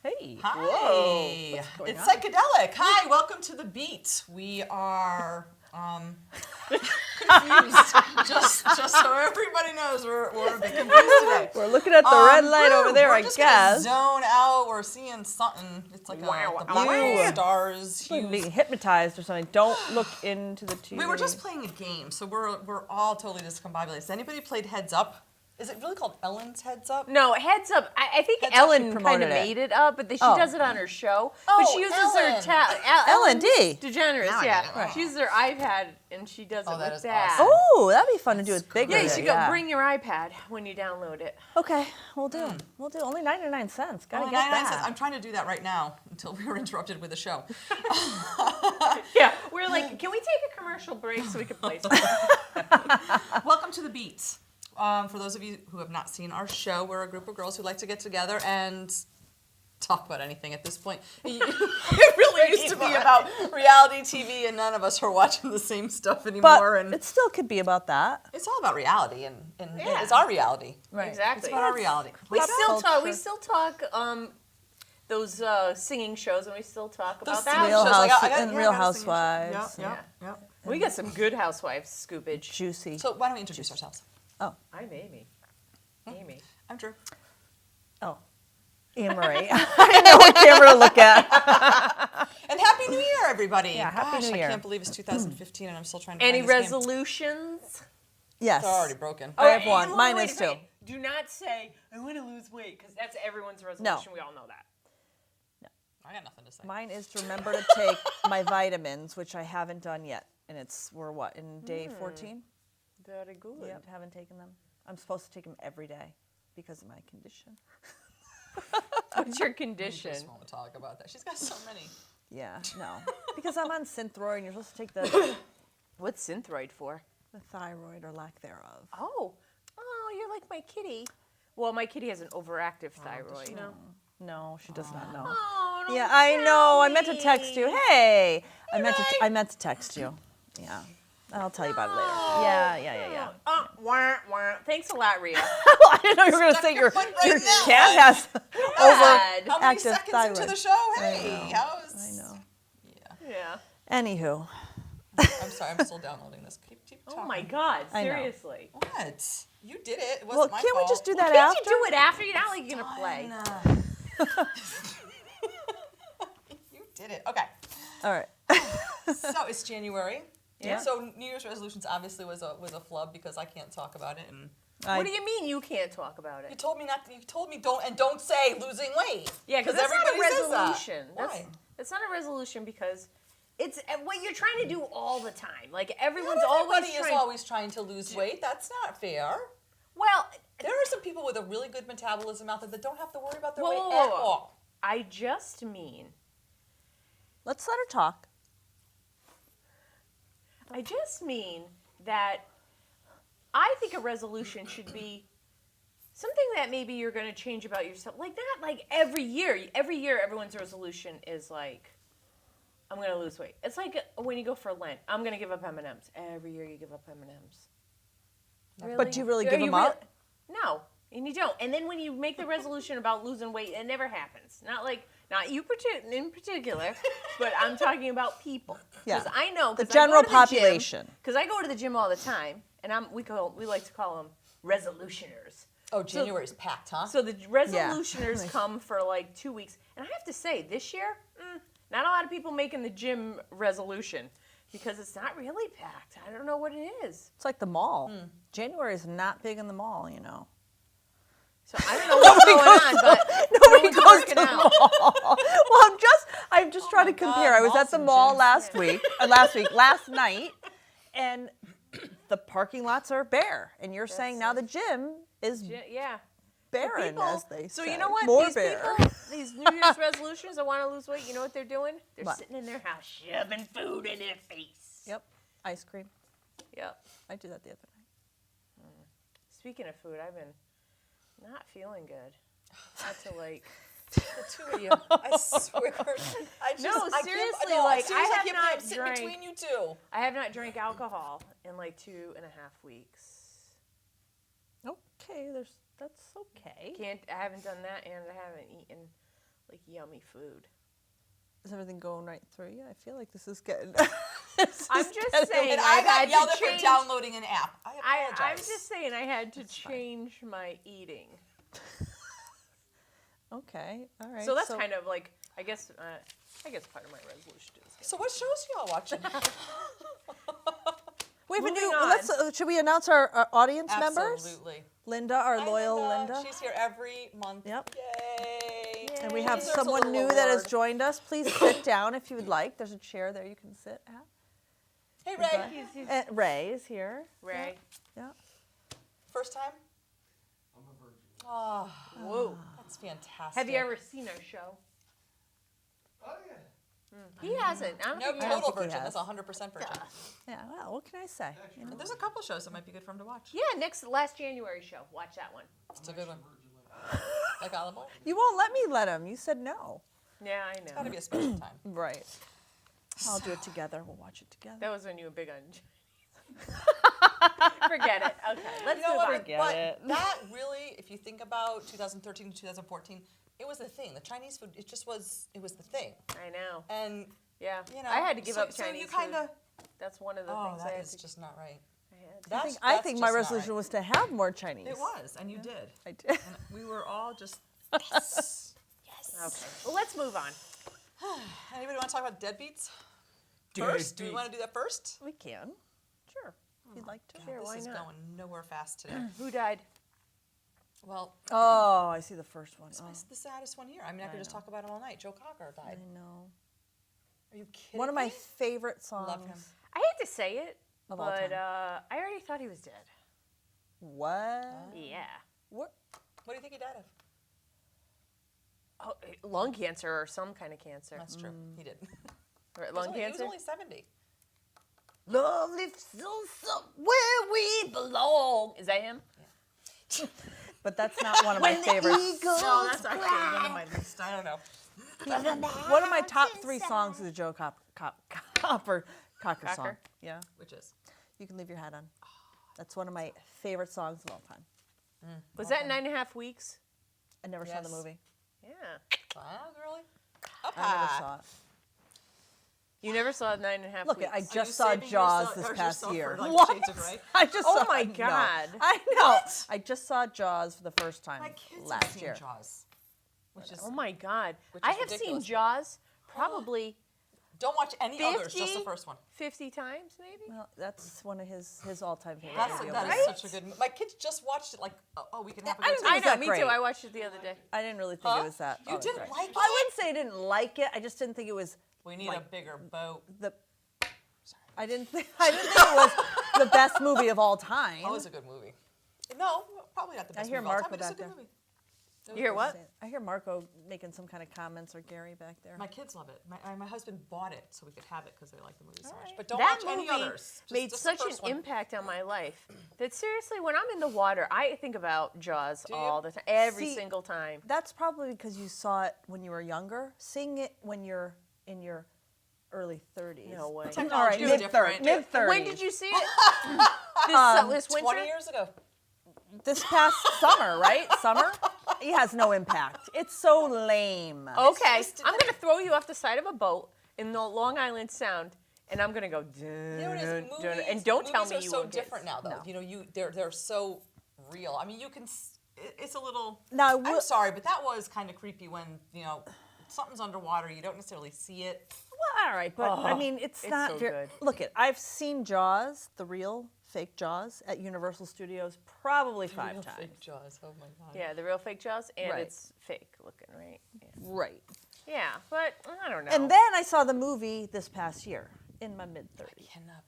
Hey. Hi. Whoa. It's psychedelic. Hi, welcome to the Beat. We are confused. just so everybody knows, we're a bit confused today. We're looking at the red light over there, we're I just guess. Gonna zone out. We're seeing something. It's like the black stars. You're being hypnotized or something. Don't look into the TV. We were just playing a game, so we're all totally discombobulated. Has anybody played Heads Up? Is it really called Ellen's Heads Up? No, Heads Up. I think Heads Up, Ellen she kind promoted of it. made it up, but she does it on her show. Oh, but she uses Ellen. her talent. Ellen D. DeGeneres, Now I yeah. get it. Right. She uses her iPad and she does it that with is that. awesome. Oh, that'd be fun to do with bigger. Yeah, you should go bring your iPad when you download it. Okay, we'll do. We'll do. Only 99 cents. Gotta Only get 99 that. cents. I'm trying to do that right now until we were interrupted with the show. Yeah, we're like, can we take a commercial break so we can play something? Welcome to the Beats. For those of you who have not seen our show, we're a group of girls who like to get together and talk about anything at this point. It really used to be about reality TV, and none of us are watching the same stuff anymore. But it still could be about that. It's all about reality, and Yeah. it's our reality. Right. Exactly. It's about our reality. We Pop still talk. culture. We still talk. Those singing shows, and we still talk about that. Real shows, like, House- I got- and yeah, Real I gotta sing a show. Housewives. Yep. We got some good housewives scoopage. Juicy. So why don't we introduce ourselves? Oh, I'm Amy. Amy. I'm Drew. oh. Anne Marie. I didn't know what camera to look at. And Happy New Year, everybody. Yeah, Happy Gosh, New Year. I can't believe it's 2015 and I'm still trying to Any find this game. resolutions? Yes. They're already broken. I have one. and Mine wait, is too. wait. Do not say, I want to lose weight, because that's everyone's resolution. We all know that. I got nothing to say. Mine is to remember to take my vitamins, which I haven't done yet. And we're what, in day 14? Very good. Yep, haven't taken them. I'm supposed to take them every day because of my condition. What's your I condition? just won't talk about that. She's got so many. Yeah, no. Because I'm on Synthroid and you're supposed to take the What's Synthroid for? thyroid or lack thereof. Oh, you're like my kitty. Well, my kitty has an overactive thyroid. No. No, she does not know. Oh, don't Yeah, I tell know. I meant to me. text you. Hey, I meant to text you. Yeah, I'll tell you about it later. Yeah. Wah, wah. Thanks a lot, Rhea. I didn't know you were going to say your foot right in that cat has God. How many overactive seconds thyroid. into the show? Hey, I how's... know. Yeah. Anywho, I'm sorry, I'm still downloading this. Keep Oh talking. my God, I know. seriously. What? You did it. It well, wasn't my can't we fault. just do that Can't after? you do it after? You're not like you're gonna play. You did it. Okay. All right. So it's January. Yeah. So New Year's resolutions obviously was a flub because I can't talk about it, and What do you mean you can't talk about you it? told me not. You told me don't say losing weight. Yeah, because that's not a everybody says that. resolution. Why? That's not a resolution because it's what you're trying to do all the time. Like everyone's Not always everybody is trying. always trying to lose weight. That's not fair. Well, There are some people with a really good metabolism out there that don't have to worry about their weight whoa, at whoa. all. I just mean Let's let her talk. that I think a resolution should be something that maybe you're going to change about yourself. Like not like every year. Every year, everyone's resolution is like, I'm going to lose weight. It's like when you go for Lent. I'm going to give up M&Ms. Every year you give up M&Ms. Really? But do you really Are give you them up? No, and you don't. And then when you make the resolution about losing weight, it never happens. Not you in particular, but I'm talking about people. Yeah. Because I know The 'cause I go general to the gym, population. because I go to the gym all the time, and we like to call them resolutioners. Oh, January's packed, huh? So the resolutioners come for like 2 weeks, and I have to say, this year, not a lot of people making the gym resolution because it's not really packed. I don't know what it is. It's like the mall. January is not big in the mall, you know. So I don't know what's going on, but Nobody no goes one's to working the out. mall. Well, I'm just trying to compare. God, I was at the mall last night, and the parking lots are bare. And you're saying now the gym is Yeah. barren, People- as they say. So you know what? More These bare. people, these New Year's resolutions that want to lose weight, you know what they're doing? They're What? sitting in their house shoving food in their face. Yep. Ice cream. Yep. I did that the other night. Speaking of food, I've been not feeling good. Not to like. The two of you. I swear. I just, No, I can't- seriously, no, like, seriously, I have can't not believe I'm sitting drank- between you two. I have not drank alcohol in like 2.5 weeks. okay. That's okay. I haven't done that, and I haven't eaten like yummy food. Is everything going right through you? I feel like this is getting. I'm just saying. And I I got had yelled to at for change. downloading an app. I apologize. I'm just saying I had to change my eating. Okay, all right. So that's kind of like I guess part of my resolution is. So what shows y'all watching? We have a Moving new. on. Let's. Should we announce our audience members? Absolutely. Linda, our Hi, loyal Linda. She's here every month. Yep. Yay. And we have Deserves a someone little new that has award. joined us. Please sit down if you would like. There's a chair there you can sit at. Hey, Ray. And Ray is here. Ray. Yeah. First time? I'm a virgin. Oh, Whoa. that's fantastic. Have you ever seen our show? Oh, yeah. He hasn't. I don't Nope, think he total think he virgin. has. That's 100% virgin. Yeah. Well, what can I say? You know? And there's a couple shows that might be good for him to watch. Yeah, last January show. Watch that one. It's a good one. Virgin like Like Olive Oil? You won't let me let him. You said no. Yeah, I It's got to know. be a special time. Right. I'll do it together. We'll watch it together. That was when you were big on Chinese. Forget it. Okay, let's You know move what? on. Forget But it. that really, if you think about 2013 to 2014, it was the thing. The Chinese food, it just was, it was the thing. I know. And, Yeah. you know. I had to give so, up Chinese So you kind of, food. That's one of the oh, things I that had is to. just not right. I had to. I think my resolution was to have more Chinese. It was, and you did. I did. And we were all just, yes. Okay. Well, let's move on. Anybody want to talk about deadbeats? First? Do we want to do that first? We can. Sure. If you'd like to. Sure, this why is not? going nowhere fast today. Who died? Well, Oh, I see the first one. Oh, it's the saddest one here. I mean, I could just talk about him all night. Joe Cocker I died. know. Are you kidding One of my me? favorite songs. Love him. I hate to say it, Of all but time. I already thought he was dead. What? Yeah. What? What do you think he died of? Oh, lung cancer or some kind of cancer. That's true. He did. Or He was lung only- He cancer. was only 70. Love lives where we belong. Is that him? But that's not one of my favorites. No, that's actually one of my least. I don't know. One of my top 3 songs is a Joe Cocker song. Cocker? Yeah. Which is? You can leave your hat on. That's one of my favorite songs of all time. Was that 9.5 weeks? I never saw the Yes. movie. Yeah. Wow, really? Up I never high. saw it. You never saw 9.5 Look, weeks. I Are you just saw saving Jaws yourself- this or past yourself year. for, like, What? Shades of Grey? I just Oh saw, my no. God. I know. I just saw Jaws for the first time My kids have last seen year. Jaws. Which is, Oh my God. Which I is have seen ridiculous. Jaws probably don't watch any others, just the 50? first one. 50 times, maybe? Well, that's one of his all-time favorite That movies. is such a good movie. My kids just watched it like a week and a half ago. I too. didn't I was know, that me great. too. I watched it the other day. I didn't really think Huh? it was that. You oh, didn't great. like it? I wouldn't say I didn't like it. I just didn't think it was We need a bigger boat. the. I didn't think it was the best movie of all time. Oh, it was a good movie. No, probably not the best hear movie of all Marco time, but it's a back good there. movie. You hear what? I hear Marco making some kind of comments or Gary back there. My kids love it. My husband bought it so we could have it because they like the movie so much. But don't That watch any movie others. Just- made just the such an first one. impact on my life that seriously, when I'm in the water, I think about Jaws you? all the time, every See, single time. That's probably because you saw it when you were younger. Seeing it when you're in your early 30s. No way. All right, Technology is mid different. 30s. When did you see it? this winter? 20 years ago. This past summer, right? Summer? It has no impact. It's so lame. Okay, just- I'm gonna throw you off the side of a boat in the Long Island Sound, and I'm gonna go. You know what it is? Movies, And don't tell me movies you are so won't get- different now, though. No. You know, they're so real. I mean, you can. It's a little. Now, I I'm will- sorry, but that was kind of creepy when something's underwater. You don't necessarily see it. Well, all right, but I mean, it's not so very. good. Look, I've seen Jaws, the real fake Jaws, at Universal Studios probably 5 times. Fake Jaws. Oh my god. Yeah, the real fake Jaws, and Right. it's fake looking, right? Yeah. Right. Yeah, but I don't know. And then I saw the movie this past year in my mid 30s. Cannot.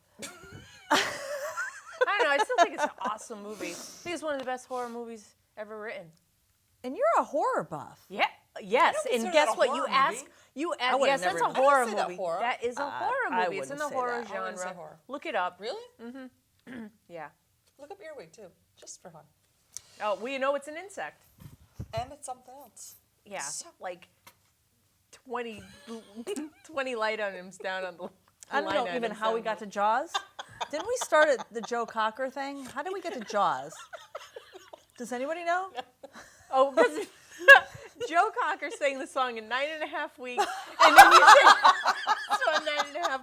I don't know. I still think it's an awesome movie. I think it's one of the best horror movies ever written. And you're a horror buff. Yeah. Yes, don't and consider guess that a what? horror You ask. movie. You I ask. would've Yes, that's never a even- horror I wouldn't say that movie. horror. That is a horror I movie. It's in wouldn't the say horror that. I wouldn't say genre. horror. Look it up. Really? Yeah. Look up earwig too, just for fun. Oh, well, you know it's an insect. And it's something else. Yeah, So- like 20 light items down on the. I don't know even how we got to Jaws. Didn't we start at the Joe Cocker thing? How did we get to Jaws? Does anybody know? Oh, because Joe Cocker sang the song in 9.5 weeks, and then you saw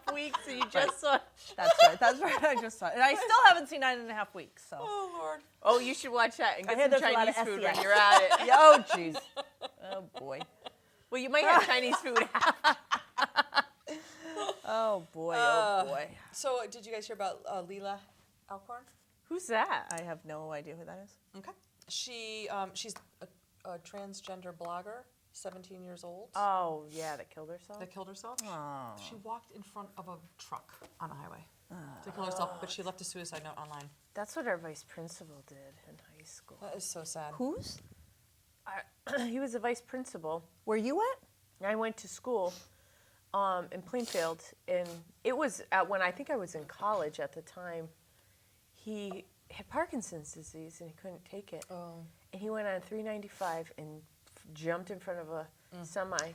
9.5 weeks, and you just saw. That's right. That's right. I just saw it. And I still haven't seen 9.5 weeks. So. Oh Lord. Oh, you should watch that and I get hear some there's a lot Chinese of food SEX. when you're at it. Yeah, oh, jeez. Oh, boy. Well, you might have Chinese food. Oh, boy. Oh, boy. So did you guys hear about Leela Alcorn? Who's that? I have no idea who that is. Okay. She's a transgender blogger, 17 years old. Oh, yeah, that killed herself. That killed herself. Oh. She walked in front of a truck on a highway to kill herself, but she left a suicide note online. That's what our vice principal did in high school. That is so sad. Whose? He was a vice principal. Where you at? I went to school in Plainfield, and it was when I think I was in college at the time. He had Parkinson's disease, and he couldn't take it. Oh. And he went on 395 and jumped in front of a semi. You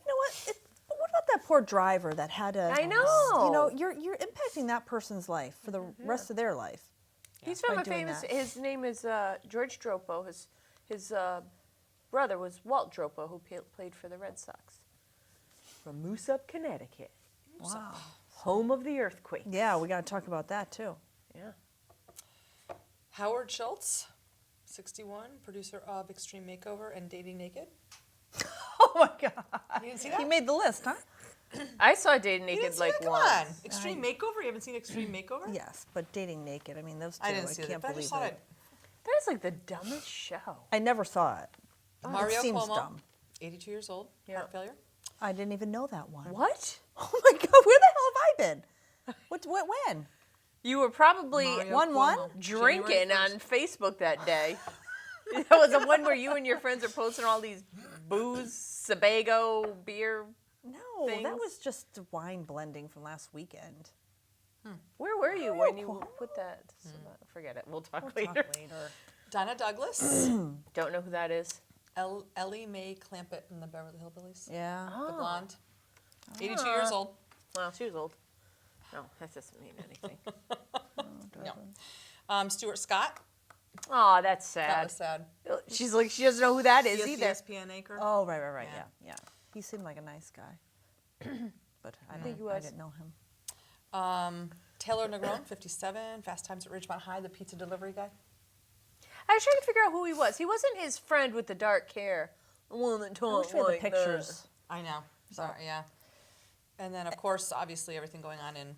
know what? But what about that poor driver that had to? I know. You know, you're impacting that person's life for the rest of their life. He's from By a doing famous. that. His name is George Dropo. His brother was Walt Dropo, who played for the Red Sox. From Moose Up, Connecticut. Wow. Home of the earthquake. Yeah, we got to talk about that too. Yeah. Howard Schultz, 61, producer of Extreme Makeover and Dating Naked. Oh my God. You didn't see that? He made the list, huh? I saw Dating You Naked didn't see like that? Come once. on. Extreme Makeover? You haven't seen Extreme Makeover? Yes, but dating naked. I mean, those two. I didn't see can't that, but I believe just thought it. That is like the dumbest show. I never saw it. Mario it seems Cuomo, dumb. 82 years old, Yeah. heart failure. I didn't even know that one. What? Oh my God, where the hell have I been? What when? You were probably Mario 1-1? Cuomo, drinking January on Facebook that day. That was the one where you and your friends are posting all these booze, Sebago, beer. No, Things? that was just wine blending from last weekend. Where were you when you put that? Forget it. We'll talk We'll later. talk later. Donna Douglas, Don't know who that is. Ellie Mae Clampett in the Beverly Hillbillies. Yeah. The blonde. 82 years old. Well, she was old. No, that doesn't mean anything. No. Stuart Scott. Oh, that's That sad. was sad. She's like, she doesn't know who that is He either. ESPN anchor. Oh, right. Yeah. Yeah. He seemed like a nice guy. But I think he was. didn't know him. Taylor Negron, 57, Fast Times at Ridgemont High, the pizza delivery guy. I was trying to figure out who he was. He wasn't his friend with the dark hair. The one that I talked wish we had like the pictures. I know. Sorry, yeah. And then, of course, obviously everything going on in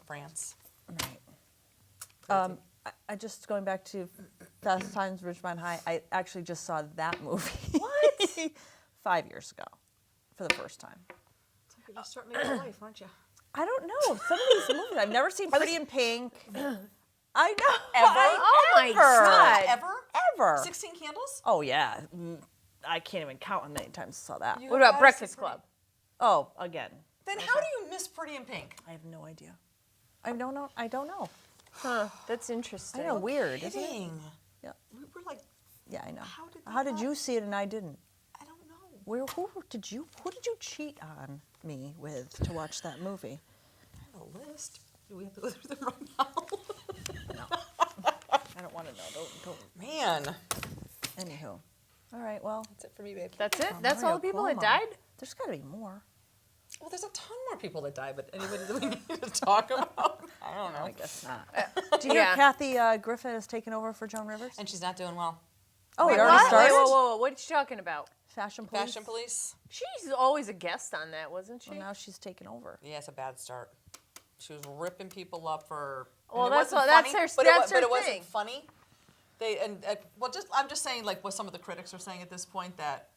France. Right. I just going back to Fast Times Ridgemont High. I actually just saw that movie. What? 5 years ago, for the first time. It's like you're just starting your life, aren't you? I don't know. Some of these movies I've never seen. Pretty in Pink. I know. Ever? Oh my Ever. God. Ever? Ever. 16 Candles? Oh yeah. I can't even count how many times I saw that. You What gotta about see Breakfast Pretty- Club? Oh, again. Then how do you miss Pretty in Pink? I have no idea. I don't know. I don't know. Huh, that's interesting. I know. Weird, isn't it? Kidding. Yeah. We were like, Yeah, I know. How did that you see it and I didn't? I don't know. Who did you cheat on me with to watch that movie? I have a list. Do we have to go through them right now? I don't want to know. Don't. Man. Anywho. All right. Well, That's it for me, babe. That's it? Oh, That's all Mario the people that Cuomo. died? there's got to be more. Well, there's a ton more people that died, but anybody that we need to talk about? I don't know. I guess not. Do you Yeah. hear Kathy Griffin has taken over for Joan Rivers? And she's not doing well. Oh, Wait, it already what? started. Wait, whoa. What are you talking about? Fashion Police. Fashion Police? She's always a guest on that, wasn't she? Well, now she's taken over. Yeah, it's a bad start. She was ripping people up for. Well, it that's wasn't that's funny, her- but that's it, but her it wasn't thing. funny. I'm just saying, like what some of the critics are saying at this point, that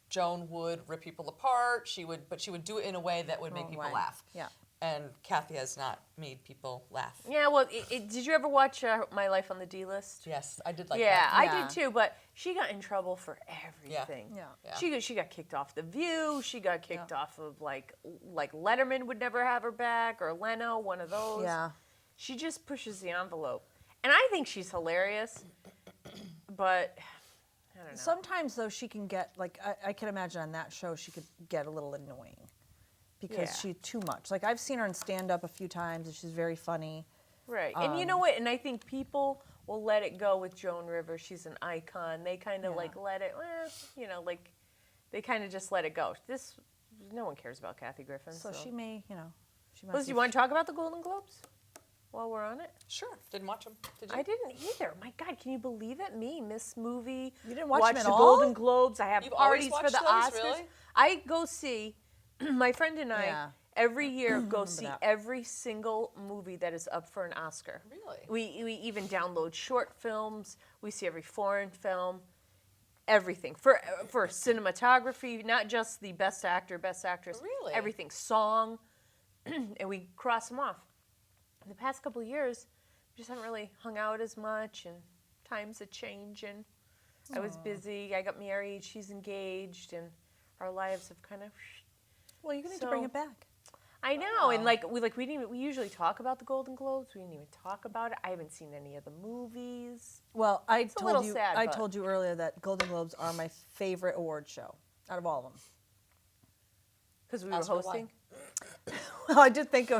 Joan would rip people apart. But she would do it in a way that would make Oh, people right. laugh. Yeah. And Kathy has not made people laugh. Yeah, well, did you ever watch My Life on the D List? Yes, I did like Yeah, that. I Yeah. did too, but she got in trouble for everything. Yeah. Yeah. She got kicked off The View. She got kicked off of like Letterman would never have her back, or Leno, one of those. Yeah. She just pushes the envelope. And I think she's hilarious, but I don't know. Sometimes though she can get I can imagine on that show she could get a little annoying because Yeah. she's too much. Like I've seen her in stand up a few times and she's very funny. Right. And you know what? And I think people well, Let It Go with Joan Rivers. She's an icon. They kind of like let it, like they kind of just let it go. No one cares about Kathy Griffin. So she may, she might. Liz, you want to talk about the Golden Globes while we're on it? Sure. Didn't watch them. Did you? I didn't either. My God, can you believe it? Me, Miss Movie. You didn't watch them at the all? Golden Globes. I have You've always parties for the watched those, Oscars. really? I go see, my friend and I, Yeah. every year go see that. every single movie that is up for an Oscar. Really? We even download short films. We see every foreign film. Everything for cinematography, not just the best actor, best actress. Really? Everything, song, and we cross them off. The past couple of years, we just haven't really hung out as much, and times are changing. I was busy. I got married. She's engaged, and our lives have kind of. Well, you're going to need to bring it back. I know, and we usually talk about the Golden Globes. We didn't even talk about it. I haven't seen any of the movies. Well, I a little told you. sad, I but- told you earlier that Golden Globes are my favorite award show out of all of them. Because we were Oscar, why? hosting. Well, I did think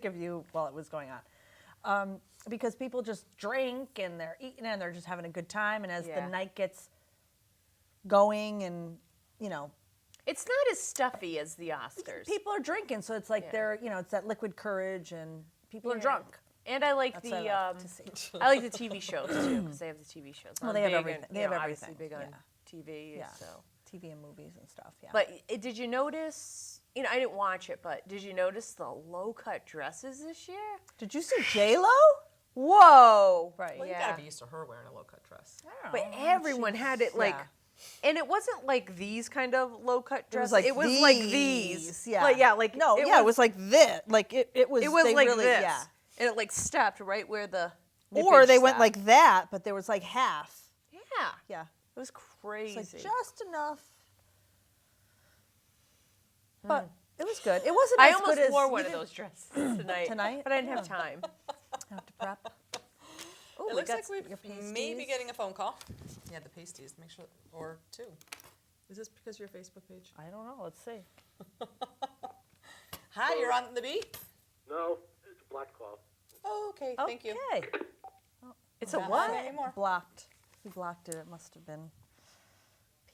of you while it was going on, because people just drink and they're eating and they're just having a good time, and as the Yeah. night gets going, and It's not as stuffy as the Oscars. people are drinking, so it's like Yeah. they're it's that liquid courage, and people are Yeah. drunk. And I like That's what the I like to see. I like the TV shows too, because they have the TV shows. Well, I'm they have big everything. on- They have obviously everything. big on Yeah. TV. Yeah. So. TV and movies and stuff. Yeah. But did you notice? I didn't watch it, but did you notice the low-cut dresses this year? did you see J-Lo? Whoa! Right. Well, you Yeah. gotta be used to her wearing a low-cut dress. But everyone had it like, yeah. and it wasn't like these kind of low-cut It was dresses. like it was like these. Yeah. Like no. It was like this. Like it was. It was they like really, this, Yeah. and it like stopped right where the. Or nippage they went stopped. like that, but there was like half. Yeah, Yeah. it was It's crazy. like just enough. But it was good. It wasn't I as almost good as wore you one of didn't- those dresses tonight. Tonight? But I didn't have time. have to prep. Oh, It we looks got like your we pasties. may be getting a phone call. Yeah, the pasties. Make sure, or two. Is this because of your Facebook page? I don't know. Let's see. Hi, you're on the beat. No, it's a black cloth. Oh, okay. Thank you. Okay. It's a Not what? anymore. Blocked. We blocked it. It must have been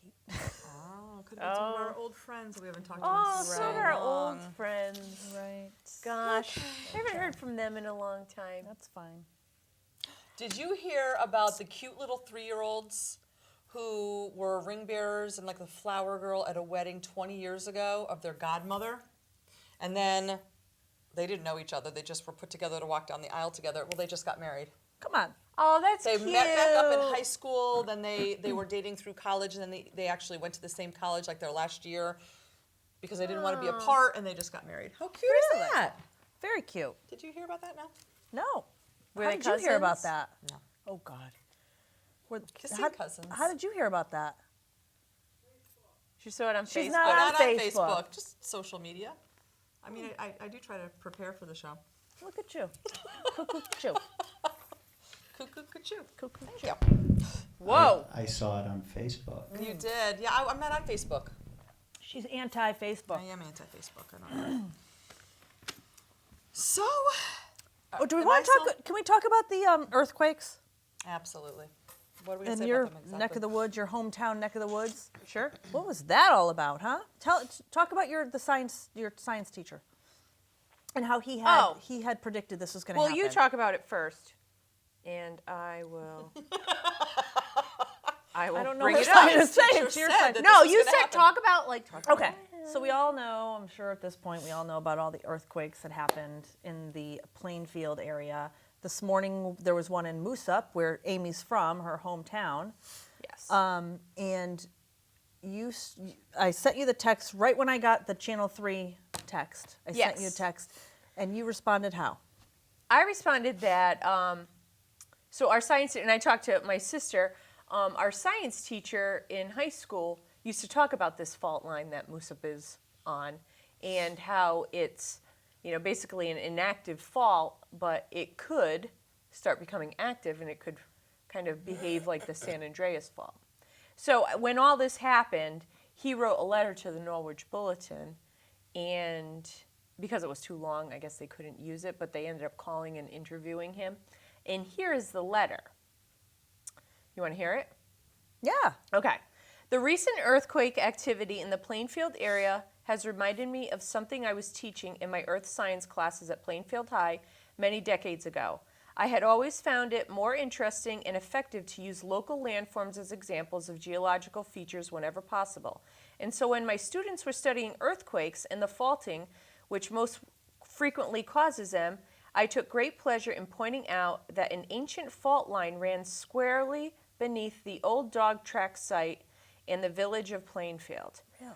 Pete. Oh, could have been some of our old friends that we haven't talked to Oh, in so some of our old long. friends. Right. Gosh, I haven't heard from them in a long time. That's fine. Did you hear about the cute little 3-year-olds who were ring bearers and like the flower girl at a wedding 20 years ago of their godmother? And then they didn't know each other. They just were put together to walk down the aisle together. Well, they just got married. Come on. Oh, that's They cute. met back up in high school. Then they were dating through college. And then they actually went to the same college like their last year because they didn't want to be apart. And they just got married. How cute is that? Very cute. Did you hear about that? No. No. Were How they did you hear about cousins? that? No. Oh God. Were- Kissing cousins. How did you hear about that? She saw it on She's Facebook. not But on not on Facebook. Facebook. Just social media. I mean, I do try to prepare for the show. Look at you. Cuckoo, choo. Cuckoo, cuckoo. Cuckoo, Thank choo. you. Whoa. I saw it on Facebook. You did. Yeah, I'm not on Facebook. She's anti-Facebook. I am anti-Facebook. I don't know. So. Oh, do we am want I to talk? still- Can we talk about the earthquakes Absolutely. What are we going to in say your about them exactly? neck of the woods, your hometown neck of the woods? Sure. What was that all about, huh? Talk about your science teacher, and how he had predicted this was going to Well, happen. you talk about it first, and I will. I will don't know bring what it I'm up. gonna say. Teacher It's your said side. that No, this was you gonna said happen. talk about Okay, so we all know, I'm sure at this point, we all know about all the earthquakes that happened in the Plainfield area. This morning, there was one in Moosup, where Amy's from, her hometown. Yes. And I sent you the text right when I got the Channel 3 text. I sent you a Yes. text, and you responded how? I responded that, so our science, and I talked to my sister, our science teacher in high school used to talk about this fault line that Moosup is on and how it's, basically an inactive fault, but it could start becoming active and it could kind of behave like the San Andreas fault. So when all this happened, he wrote a letter to the Norwich Bulletin, and because it was too long, I guess they couldn't use it, but they ended up calling and interviewing him. And here is the letter. You want to hear it? Yeah. Okay. The recent earthquake activity in the Plainfield area has reminded me of something I was teaching in my earth science classes at Plainfield High many decades ago. I had always found it more interesting and effective to use local landforms as examples of geological features whenever possible. And so when my students were studying earthquakes and the faulting, which most frequently causes them, I took great pleasure in pointing out that an ancient fault line ran squarely beneath the old dog track site in the village of Plainfield. Really?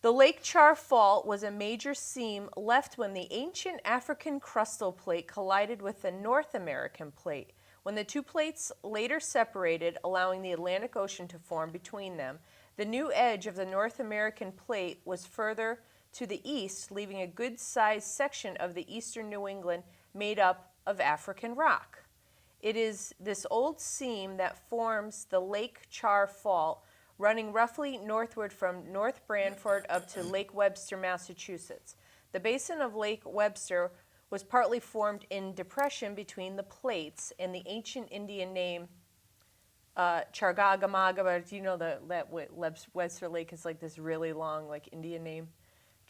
The Lake Char Fault was a major seam left when the ancient African crustal plate collided with the North American plate. When the two plates later separated, allowing the Atlantic Ocean to form between them, the new edge of the North American plate was further to the east, leaving a good-sized section of the eastern New England made up of African rock. It is this old seam that forms the Lake Char Fault, running roughly northward from North Branford up to Lake Webster, Massachusetts. The basin of Lake Webster was partly formed in depression between the plates, and the ancient Indian name Chargagamaga, but do you know that Webster Lake is like this really long like Indian name?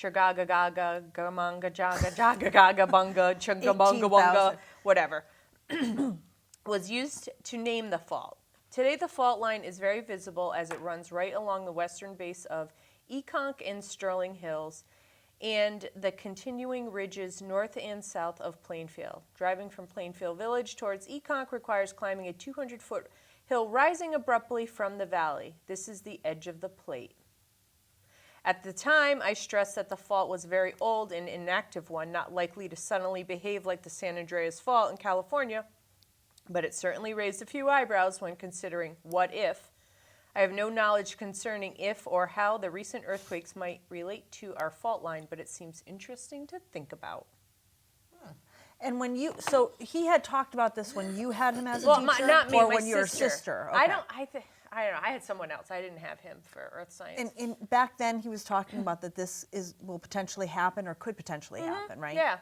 Chargagagaga, Gamanga, Jaga, Jaga, Gaga, Bunga, Chungabunga, Bunga, whatever, was used to name the fault. Today, the fault line is very visible as it runs right along the western base of Econk and Sterling Hills and the continuing ridges north and south of Plainfield. Driving from Plainfield Village towards Econk requires climbing a 200-foot hill rising abruptly from the valley. This is the edge of the plate. At the time, I stressed that the fault was a very old and inactive one, not likely to suddenly behave like the San Andreas Fault in California, but it certainly raised a few eyebrows when considering what if. I have no knowledge concerning if or how the recent earthquakes might relate to our fault line, but it seems interesting to think about. And when you, so he had talked about this when you had him as a Well, teacher, not me, or my when you were a sister. sister. I Okay. don't know. I had someone else. I didn't have him for earth science. And back then he was talking about that this will potentially happen or could potentially happen, right? Yeah,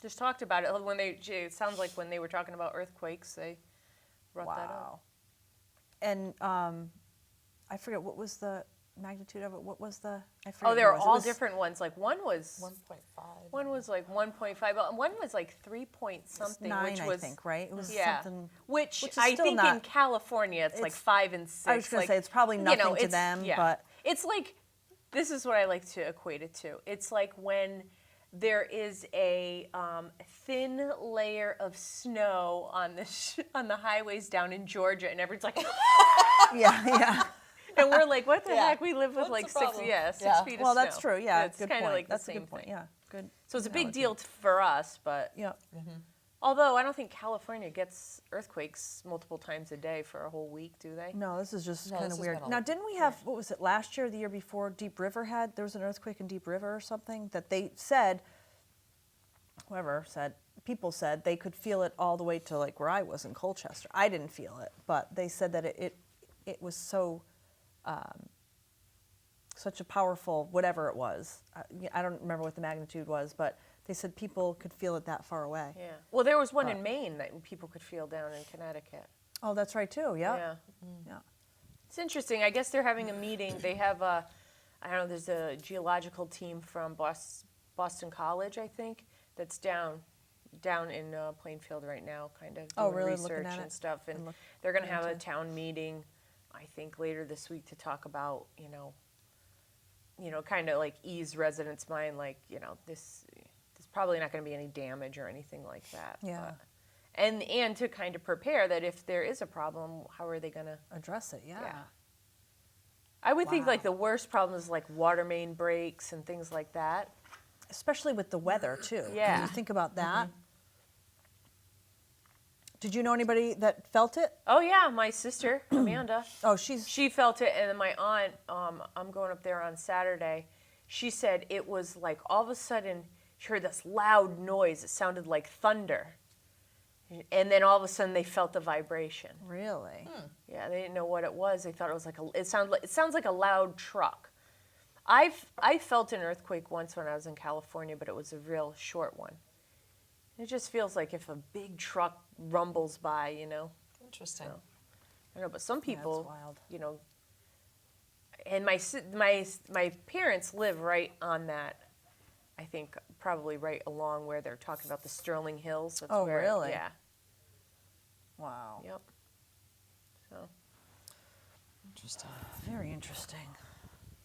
just talked about it when it sounds like when they were talking about earthquakes, they brought that up. Wow. And I forget, what was the magnitude of it? What was the, I forget. Oh, there what were it was. all It was- different ones. Like one was 1.5. One was like 1.5, but one was like 3 point something, 9, which was I think, right? It was yeah. something. Which is I still think in not- California it's like it's- 5 and 6. I was going like, to say it's probably nothing to it's- them, yeah. but It's like, this is what I like to equate it to. It's like when there is a thin layer of snow on the highways down in Georgia, and everyone's like, yeah. and we're like, what the Yeah. heck? We live with What's like the 6 problem? six Yeah. feet of Well, snow. that's true. Yeah, it's good kind of point. like That's the a same good point. thing. Yeah, good. So it's a big analogy. deal for us, but Yeah. although I don't think California gets earthquakes multiple times a day for a whole week, do they? No, this is just No, kind this of has weird. been a- Now, didn't we have, what was it, last year, or the year before, Deep River had, there was an earthquake in Deep River or something, that they said, people said they could feel it all the way to like where I was in Colchester. I didn't feel it, but they said that it was so, such a powerful, whatever it was. I don't remember what the magnitude was, but they said people could feel it that far away. Yeah. Well, there was one But- in Maine that people could feel down in Connecticut. Oh, that's right too. Yeah. Yeah. Yeah. It's interesting. I guess they're having a meeting. They have I don't know, there's a geological team from Boston College, I think, that's down in Plainfield right now, kind of Oh, doing really? Looking research at and it stuff. And and look they're going to have a into it. town meeting, I think, later this week to talk about, kind of like ease residents' mind, like, there's probably not going to be any damage or anything like that. Yeah. But, and to kind of prepare that if there is a problem, how are they going to? Address it. Yeah. Yeah. I would think Wow. like the worst problem is like water main breaks and things like that. Especially with the weather too. When Yeah. you think about that. Did you know anybody that felt it? Oh yeah, my sister Amanda, Oh, she's. she felt it, and then my aunt. I'm going up there on Saturday. She said it was like all of a sudden she heard this loud noise. It sounded like thunder, and then all of a sudden they felt the vibration. Really? Yeah, they didn't know what it was. They thought it was like it sounds like a loud truck. I felt an earthquake once when I was in California, but it was a real short one. It just feels like if a big truck rumbles by, Interesting. So, I know, but some people, wild. you know, and my parents live right on that. I think probably right along where they're talking about the Sterling Hills. That's Oh, where, really? Yeah. Wow. Yep. So. Interesting. Very interesting.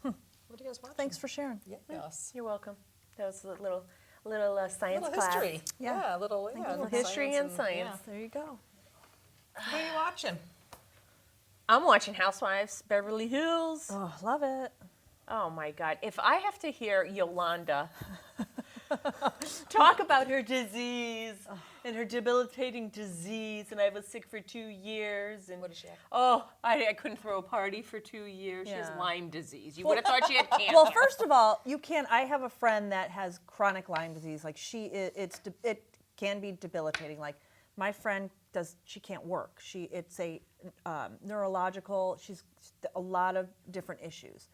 What do you guys watch? Thanks for sharing. Yes. You're welcome. That was a little science Little class. history. Yeah. A little, yeah, Little history and science. There you go. yeah. What are you watching? I'm watching Housewives, Beverly Hills. Oh, love it. Oh my God. If I have to hear Yolanda talk about her disease and her debilitating disease, and I was sick for 2 years, and What does she have? oh, I couldn't throw a party for 2 years. She has Yeah. Lyme disease. You would have thought she had cancer. Well, first of all, you can't. I have a friend that has chronic Lyme disease. Like it can be debilitating. Like my friend she can't work. It's a neurological. She's a lot of different issues.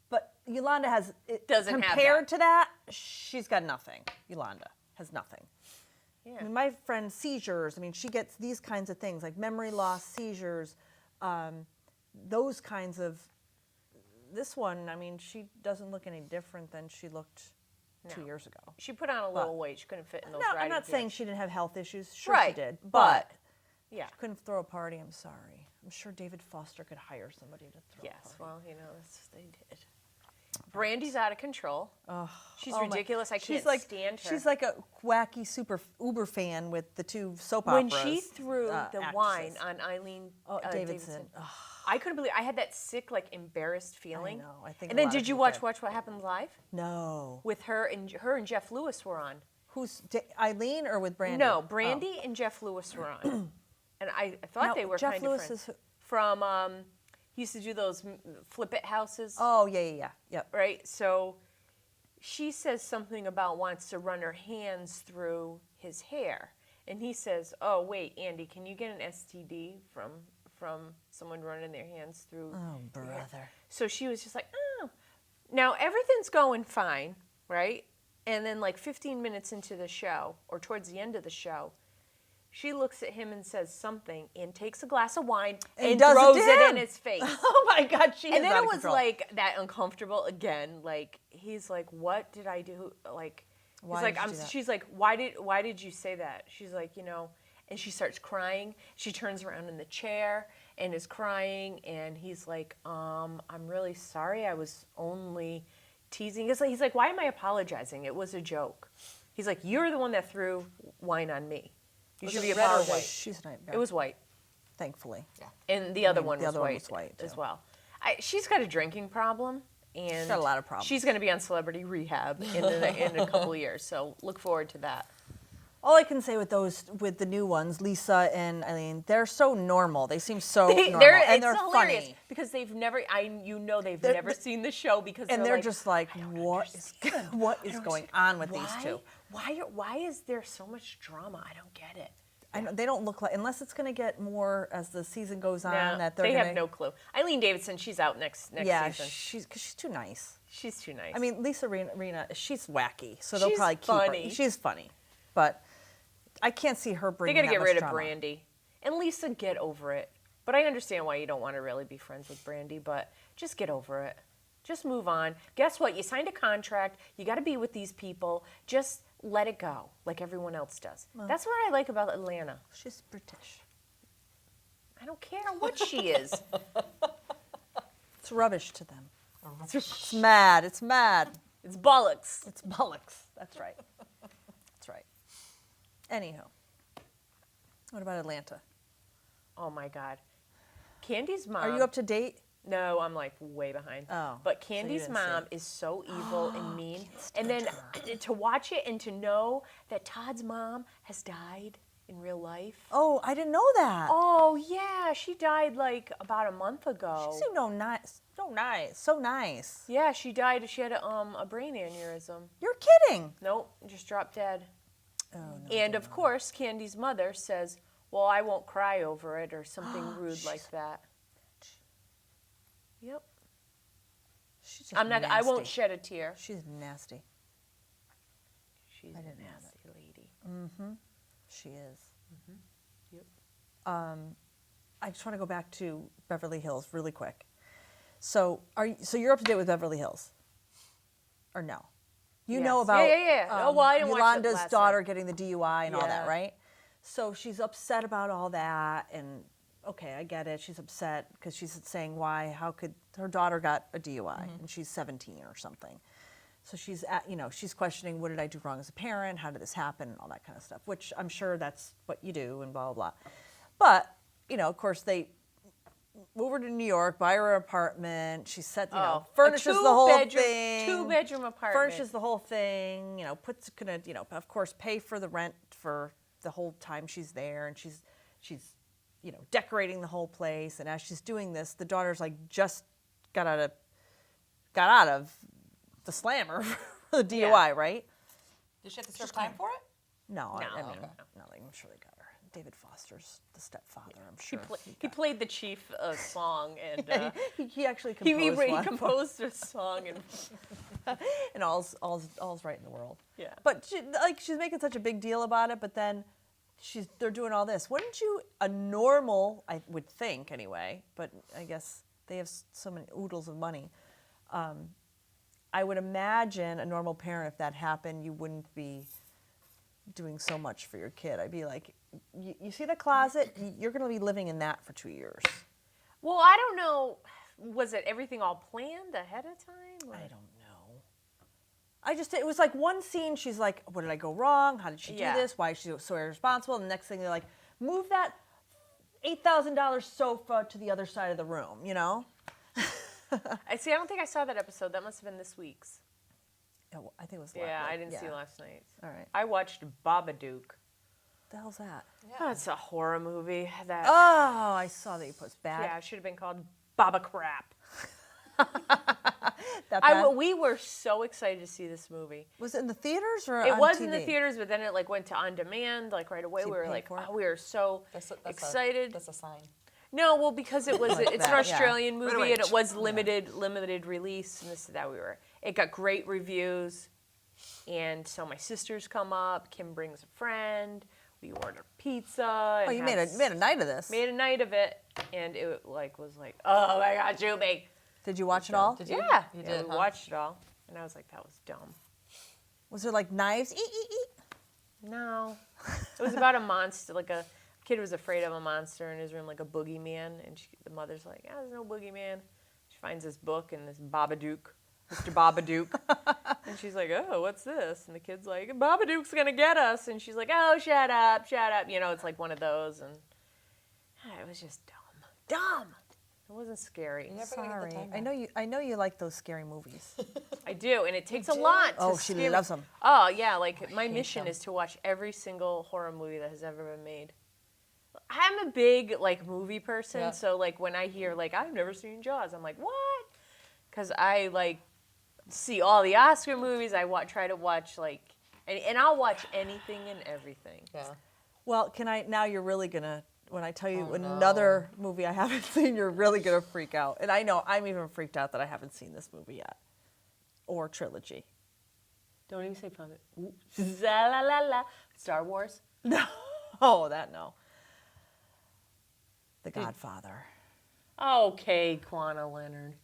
But Yolanda has Doesn't have compared to that, she's got nothing. Yolanda has nothing. Yeah. I mean, my friend seizures. I mean, she gets these kinds of things like memory loss, seizures, those kinds of. This one, I mean, she doesn't look any different than she looked 2 No. years ago. She put on a little weight. She couldn't fit in those No, I'm riding not saying gears. she didn't have health issues. Sure, Right, she did, but- but Yeah. she couldn't throw a party. I'm sorry. I'm sure David Foster could hire somebody to throw. Yes. a party. Well, you know, that's what they did. Brandy's out of control. She's Oh my- ridiculous. I can't she's like, stand her. She's like a wacky super uber fan with the two soap when operas. she threw the actresses. wine on Eileen Davidson. I couldn't believe I had that sick, like embarrassed feeling. know. I think And a then lot of did you people watch did. What Happened Live No. with her and Jeff Lewis were on? Who's Eileen or with Brandy? No, Brandy and Jeff Lewis were on, and I thought Now, they were Jeff kind Lewis of friends. is From he used to do those flip it houses. Oh yeah. Yep. Right? So she says something about wants to run her hands through his hair. And he says, "Oh, wait, Andy, can you get an STD from someone running their hands through Oh, your hair?" brother. So she was just like, "Oh." Now everything's going fine, right? And then like 15 minutes into the show or towards the end of the show, she looks at him and says something and takes a glass of wine and does it throws to it in him. his face. Oh my God, she And is then out it of was control. like that uncomfortable again. Like he's like, "What did I do?" Like Why he's like, did you do that? She's like, "Why did you say that?" She's like, and she starts crying. She turns around in the chair and is crying. And he's like, "I'm really sorry. I was only teasing." He's like, "Why am I apologizing? It was a joke." He's like, "You're the one that threw wine on me. You Was should it be red or apologizing." white? She's a nightmare. It was white. Thankfully. And the other mean, one the was other one white, was white, as too. well. She's got a drinking problem, and got a lot of problems. She's going to be on celebrity rehab in a couple of years. So look forward to that. All I can say with the new ones, Lisa and Eileen, they're so normal. They seem so normal, It's and they're hilarious funny. because they've never they've They're- never seen the show because And they're just like, "I don't what is understand. what I is don't going understand. on with these two? Why is there so much drama? I don't get it. I know, they don't look like, unless it's going to get more as the season goes on. No, that they're they gonna, have no clue. Eileen Davidson, she's out next Yeah, season. cause she's too nice. She's too nice. I mean, Lisa Rena, she's wacky, so they'll She's probably keep funny. her. She's funny, but I can't see her they bringing. got to that get much rid of drama. Brandy. And Lisa, get over it. But I understand why you don't want to really be friends with Brandy, but just get over it. Just move on. Guess what? You signed a contract. You got to be with these people. Just let it go, like everyone else does. That's what I like about Atlanta. She's British. I don't care what she is. It's rubbish to them. It's mad. It's mad. It's bollocks. It's bollocks. That's right. That's right. Anyhow, what about Atlanta? Oh my God. Candy's mom. Are you up to date? No, I'm like way behind. Oh, But so you Candy's didn't mom see. is so evil and mean. And then to watch it and to know that Todd's mom has died in real life. Oh, I didn't know that. Oh yeah, she died like about a month ago. She seemed so nice. Yeah, she died. She had a brain aneurysm. You're kidding. Nope, just dropped dead. Oh no. And of course, Candy's mother says, "Well, I won't cry over it," or something rude like that. Yep. She's just I'm not. I won't nasty. shed a tear. She's nasty. She's a didn't know nasty lady. She is. Yep. I just want to go back to Beverly Hills really quick. So you're up to date with Beverly Hills, or no? You know Yes. about Yeah. Oh, well, I didn't watch it Yolanda's last daughter night. getting the DUI and all that, Yeah. right? So she's upset about all that, and okay, I get it. She's upset because she's saying how could her daughter got a DUI and she's 17 or something. So she's she's questioning, what did I do wrong as a parent? How did this happen? And all that kind of stuff, which I'm sure that's what you do and blah, blah, blah. But, of course, they move her to New York, buy her an apartment. She furnishes the whole thing. 2-bedroom apartment. Furnishes the whole thing, of course, pay for the rent for the whole time she's there. And she's decorating the whole place. And as she's doing this, the daughter's like just got out of the slammer for the DUI, right? Did she have to serve time for it? No, I mean, okay. no, I'm sure they got her. David Foster's the stepfather, I'm sure. He played the chief song, and He actually he composed one. composed a song, and And all's right in the world. Yeah. But she's making such a big deal about it, but then they're doing all this. Wouldn't a normal, I would think anyway, but I guess they have so many oodles of money. I would imagine a normal parent, if that happened, you wouldn't be doing so much for your kid. I'd be like, you see the closet? You're going to be living in that for 2 years. well, I don't know. Was it everything all planned ahead of time? I don't know. It was like one scene, she's like, what did I go wrong? How did she do Yeah. this? Why is she so irresponsible? And the next thing they're like, move that $8,000 sofa to the other side of the room, I don't think I saw that episode. That must have been this week's. I think it was Yeah, last I didn't see last night's. All right. I watched Babadook. The hell's that? Oh, it's a horror movie. That Oh, I saw that you put bad. yeah, it should have been called Baba Crap. That bad? We were so excited to see this movie. Was it in the theaters or It on was TV? in the theaters, but then it went to on demand right away. So you We were paid like, for it? we were so excited. That's a sign. No, well, because it's an that, yeah. Australian movie away. and it was limited release and this and that. It got great reviews, and so my sisters come up. Kim brings a friend. We order pizza. Oh, and you made a night of this. made a night of it, and it was like, oh my God, Juby. Did you watch it all? Did you? Yeah, You yeah, did, we huh? watched it all, and I was like, that was dumb. Was there like knives? Eat, eat, eat. No, it was about a monster. Like a kid was afraid of a monster in his room, like a boogeyman, and the mother's like, there's no boogeyman. She finds this book and this Babadook, Mr. Babadook, and she's like, oh, what's this? And the kid's like, Babadook's gonna get us, and she's like, oh, shut up, shut up. It's like one of those, and it was just dumb. It wasn't scary. Sorry. I know you like those scary movies. I do, and it takes a lot. Oh, she loves them. Oh yeah, like my mission is to watch every single horror movie that has ever been made. I'm a big movie person, Yeah. so when I hear I've never seen Jaws, I'm like, what? Because I see all the Oscar movies. I try to watch and I'll watch anything and everything. Yeah. Well, now you're really gonna, when I tell you Oh, no. another movie I haven't seen, you're really gonna freak out. And I know, I'm even freaked out that I haven't seen this movie yet. Or trilogy. Don't even say puppet. La la la la. Star Wars. No. Oh, that no. The Godfather. Okay, Quanah Leonard.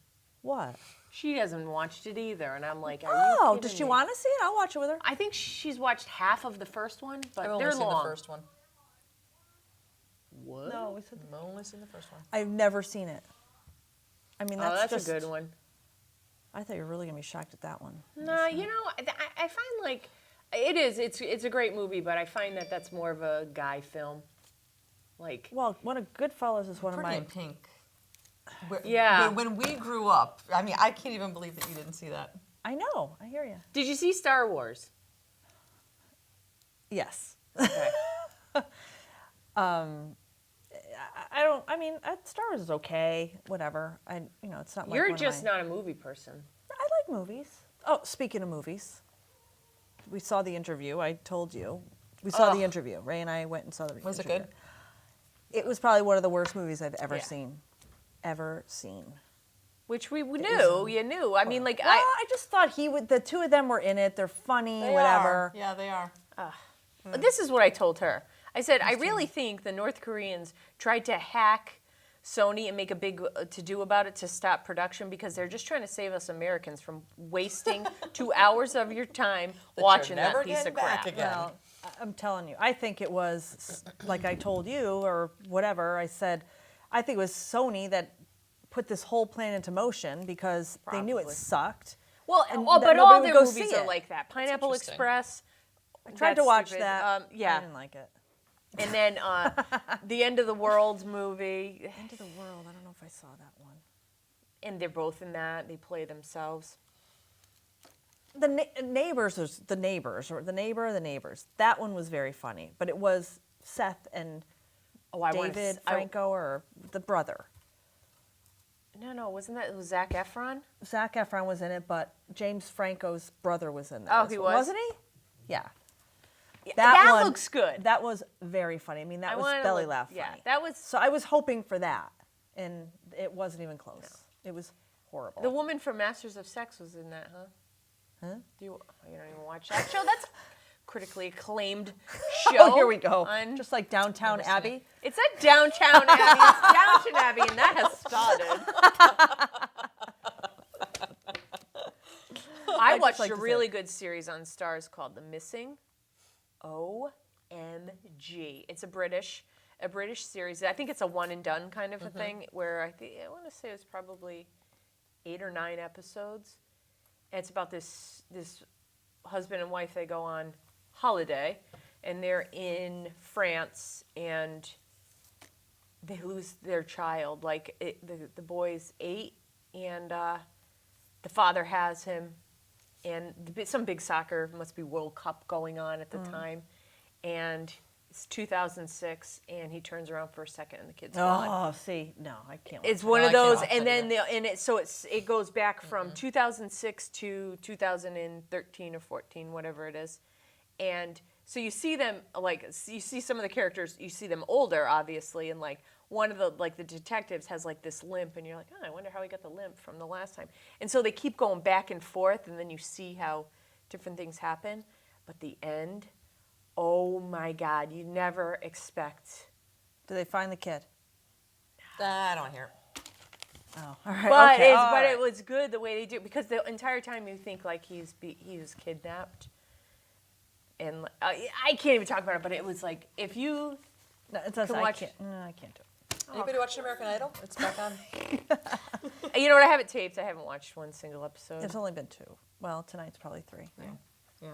What? She hasn't watched it either, and I'm like, are Oh, you kidding does she me? want to see it? I'll watch it with her. I think she's watched half of the first one, but I've only they're seen long. the first one. What? No, we said I've only seen the first one. I've never seen it. I mean, Oh, that's just a good one. I thought you were really gonna be shocked at that one. No, I find it's a great movie, but I find that that's more of a guy film. Well, one of Goodfellas is one of Pretty my. in Pink. Yeah. When we grew up, I mean, I can't even believe that you didn't see that. I know. I hear you. Did you see Star Wars? Yes. Okay. I don't. I mean, Star Wars is okay. Whatever. It's not. Like You're one of just my- not a movie person. I like movies. Oh, speaking of movies, we saw The Interview. I told you. We saw The Interview. Ray and I went and saw The Interview. Was it good? It was probably one of the worst movies I've ever Yeah. seen. Ever seen. Which we knew. You knew. I mean, Well, I just thought the two of them were in it. They're funny, They whatever. are. Yeah, they are. This is what I told her. I said, I really think the North Koreans tried to hack Sony and make a big to-do about it to stop production because they're just trying to save us Americans from wasting 2 hours of your time watching never that piece getting of back crap. again. Well, I'm telling you, I think it was, like I told you or whatever, I said, I think it was Sony that put this whole plan into motion because they knew it Probably. sucked. Well, and but that all nobody their would go movies see are it. like that. Pineapple interesting. Express. I tried to that's watch stupid. that. Yeah. I didn't like it. And then the End of the World movie. End of the World, I don't know if I saw that one. And they're both in that. They play themselves. The neighbors, or the neighbors. That one was very funny, but it was Seth and David Franco, or the brother. No, wasn't that? It was Zac Efron? Zac Efron was in it, but James Franco's brother was in there. Oh, he was? Wasn't he? Yeah. That one, looks good. That was very funny. I mean, that was wanna belly look- laugh yeah, funny. that was- So I was hoping for that, and it wasn't even close. It was horrible. The woman from Masters of Sex was in that, huh? Huh? You don't even watch that show? That's a critically acclaimed show. Oh, here we go. on- Just like Downtown Never seen Abbey. It's at Downtown Abbey. It's Downton Abbey, and that has started. I watched like a to say really it. good series on Stars called The Missing. OMG. It's a British series. I think it's a one and done kind of a thing where I want to say it was probably 8 or 9 episodes. And it's about this husband and wife. They go on holiday and they're in France and they lose their child. Like the boy's 8 and the father has him. And some big soccer, must be World Cup going on at the time. And it's 2006, and he turns around for a second, and the kid's gone. Oh, see, no, I can't. It's watch one No, of I can't those, watch and that then it goes back from 2006 to 2013 or 14, whatever it is. And so you see them, like, you see some of the characters, you see them older, obviously, and like one of the detectives has like this limp, and you're like, oh, I wonder how he got the limp from the last time. And so they keep going back and forth, and then you see how different things happen. But the end, oh my God, you never expect. Do they find the kid? I don't hear it. Oh, all right. But okay, it's, all but right. it was good the way they do, because the entire time you think like he was kidnapped. And I can't even talk about it, but it was like, if you No, it doesn't. can I watch- can't. No, I can't do it. Anybody watching American Idol? It's back on. You know what? I have it taped. I haven't watched one single episode. It's only been 2. Well, tonight's probably 3. Yeah.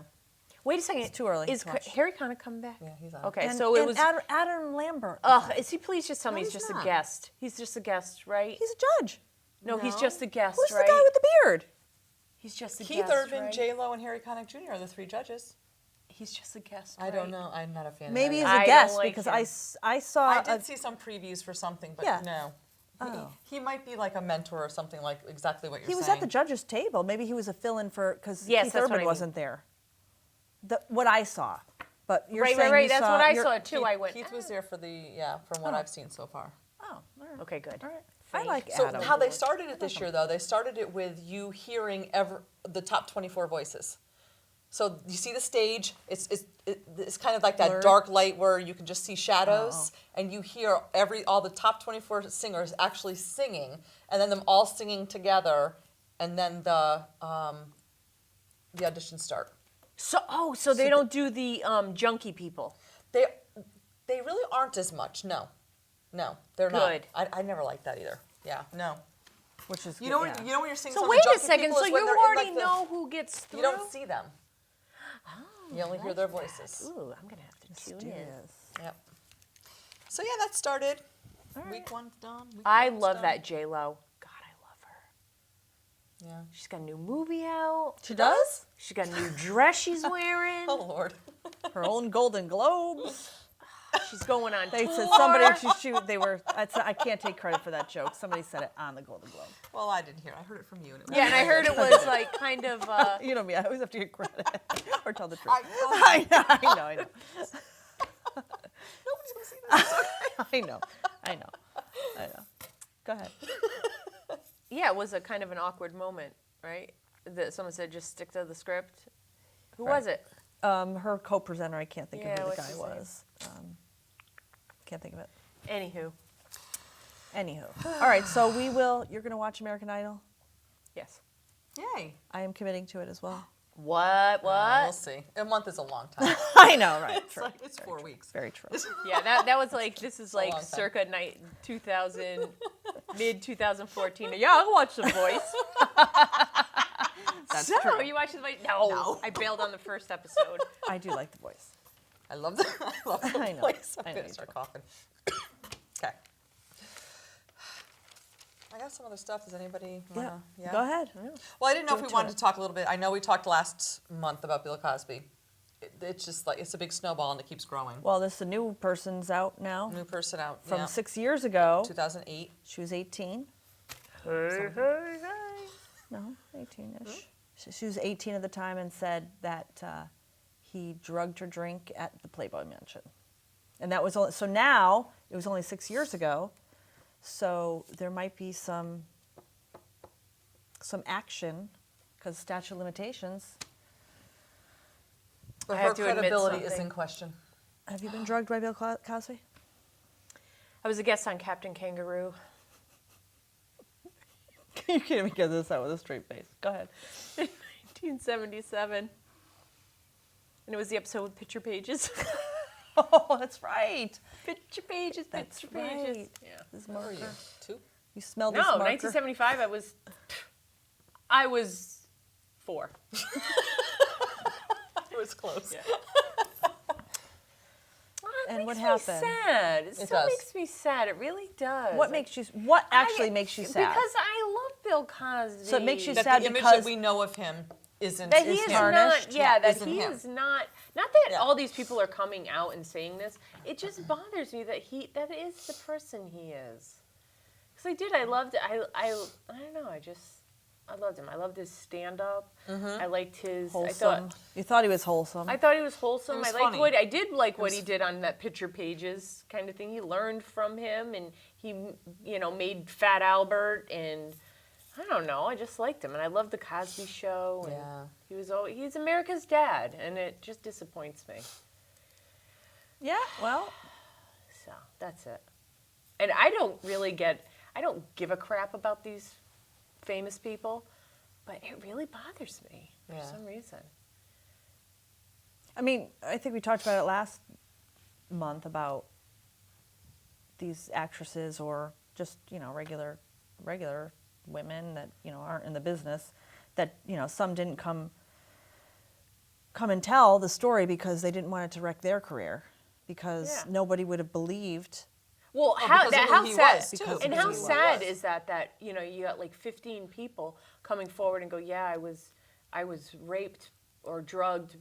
Wait a second. It's too early Is to watch. Harry Connick coming back? Yeah, he's on. Okay, And, so it and was. Adam Lambert. Is he? Please just tell me No, he's he's just not. a guest. He's just a guest, right? He's a judge. no, he's No. just a guest, Who's right? the guy with the beard? He's just a Keith guest, Urban, right? J-Lo, and Harry Connick Jr. are the 3 judges. He's just a guest. I don't right? know. I'm not a fan Maybe he's of a I don't guest like because him. I saw. I did see some previews for something, but Yeah. no. Oh. He might be like a mentor or something, like exactly what you're He was saying. at the judges' table. Maybe he was a fill-in for because Yes, Keith that's what I Urban mean. wasn't there. What I saw, but you're Right, saying right. you That's saw, what I you're- saw too. Keith, I went. Keith was there for from what I've seen so far. Oh, all right. Okay, good. All right. I Thank like you. So Adam. how they started it this year, though, they started it with you hearing the top 24 voices. So you see the stage. It's kind of like that Blurred. dark light where you can just see shadows, and you hear all the top 24 singers actually singing, and then them all singing together, and then the auditions start. So they don't do the junkie people. They really aren't as much. No, they're Good. not. I never liked that either. Yeah, no. which is You know, yeah. when you're seeing So some wait a junkie second. people So is when you they're in, already like, the- know who gets through? You don't see them. You only hear their voices. Ooh, I'm gonna have to tune in. Yes. Yep. So yeah, that started. All right. Week 1's done. Week I 1's love done. that J Lo. God, I love her. Yeah. She's got a new movie out. She does She's got a new dress she's wearing. Oh Lord. her own Golden Globes. She's going on They tour. said somebody they were. I can't take credit for that joke. Somebody said it on the Golden Globe. Well, I didn't hear. I heard it from you. And it was Yeah, and I heard it was like kind of. You know me. I always have to get credit or tell the truth. I I know. Nobody's gonna see this. I know. Go ahead. Yeah, it was a kind of an awkward moment, right? That someone said just stick to the script. Who was it? Her co-presenter. I can't think Yeah, of who the what's guy his name? was. Can't think of it. Anywho. Anywho. All right, so you're going to watch American Idol? Yes. Yay. I am committing to it as well. What? We'll see. A month is a long time. I know, right? It's like it's 4 weeks. Very true. Yeah, that was like, this is a like long time. circa 2000, mid 2014. Yeah, I'll watch The Voice. That's So, true. you watched The Voice? No. No. I bailed on the first episode. I do like The Voice. I love the I know. voice. I'm I know gonna you start do. coughing. Okay. I got some other stuff. Does anybody wanna? Yeah. Go ahead. Well, I didn't know Go if we to wanted it. to talk a little bit. I know we talked last month about Bill Cosby. It's just like it's a big snowball and it keeps growing. Well, the new person's out now. New person out From yeah. 6 years ago. 2008. She was 18. Hey, hey, hey. No, 18-ish. She was 18 at the time and said that he drugged her drink at the Playboy Mansion. And that was only, so now, it was only 6 years ago, so there might be some action, because statute of limitations. But I her have to admit credibility is something. in question. Have you been drugged by Bill Cosby? I was a guest on Captain Kangaroo. You can't even get this out with a straight face. Go ahead. 1977. And it was the episode with picture pages. Oh, that's right. Picture pages, That's picture pages. right. Yeah. This Where were you? marker. 2? You smell No, this marker? 1975, I was 4. It was close. Yeah. And what makes happened? Me sad. It It still does. makes me sad. It really does. What makes you? What actually makes you sad? Because I love Bill Cosby. So it makes you That sad the image because that we know of him isn't that he is is him. tarnished. not. Yeah, that isn't he him. is not. Not that Yeah. all these people are coming out and saying this. It just bothers me that that is the person he is. Because I did. I loved it. I don't know. I loved him. I loved his stand up. I liked his. wholesome. You thought he was wholesome. I thought he was wholesome. It was I liked funny. what I did like what he did on that picture pages kind of thing. He learned from him, and he, made Fat Albert, and I don't know. I just liked him, and I loved the Cosby Show. And Yeah. he's America's dad, and it just disappoints me. yeah. Well, So that's it. And I don't give a crap about these famous people, but it really bothers me Yeah. for some reason. I mean, I think we talked about it last month about these actresses or just regular women that aren't in the business that some didn't come and tell the story because they didn't want it to wreck their career because Yeah. nobody would have believed. Well, because of who how he sad was, too. and Because how of who he sad was. is that you got like 15 people coming forward and go, yeah, I was raped or drugged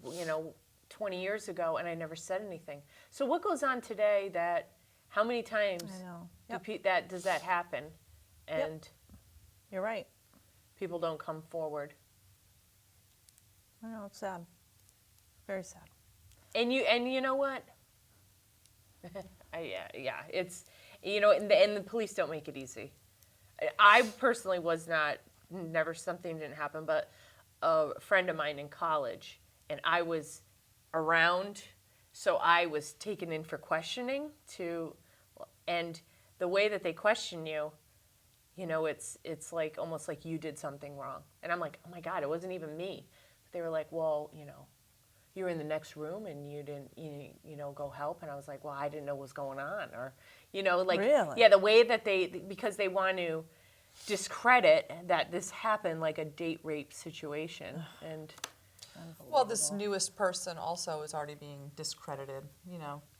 20 years ago and I never said anything. So what goes on today? That how many times I know. does that happen, and You're right. people don't come forward? I know, it's sad. Very sad. And you know what? Yeah, it's and the police don't make it easy. I personally was never something didn't happen, but a friend of mine in college, and I was around, so I was taken in for questioning and the way that they question you, it's like almost like you did something wrong, and I'm like, oh my God, it wasn't even me. But they were like, well, you were in the next room and you didn't, go help. And I was like, well, I didn't know what was going on. Or, Really? Yeah, the way that because they want to discredit that this happened like a date rape situation. And Well, this newest person also is already being discredited.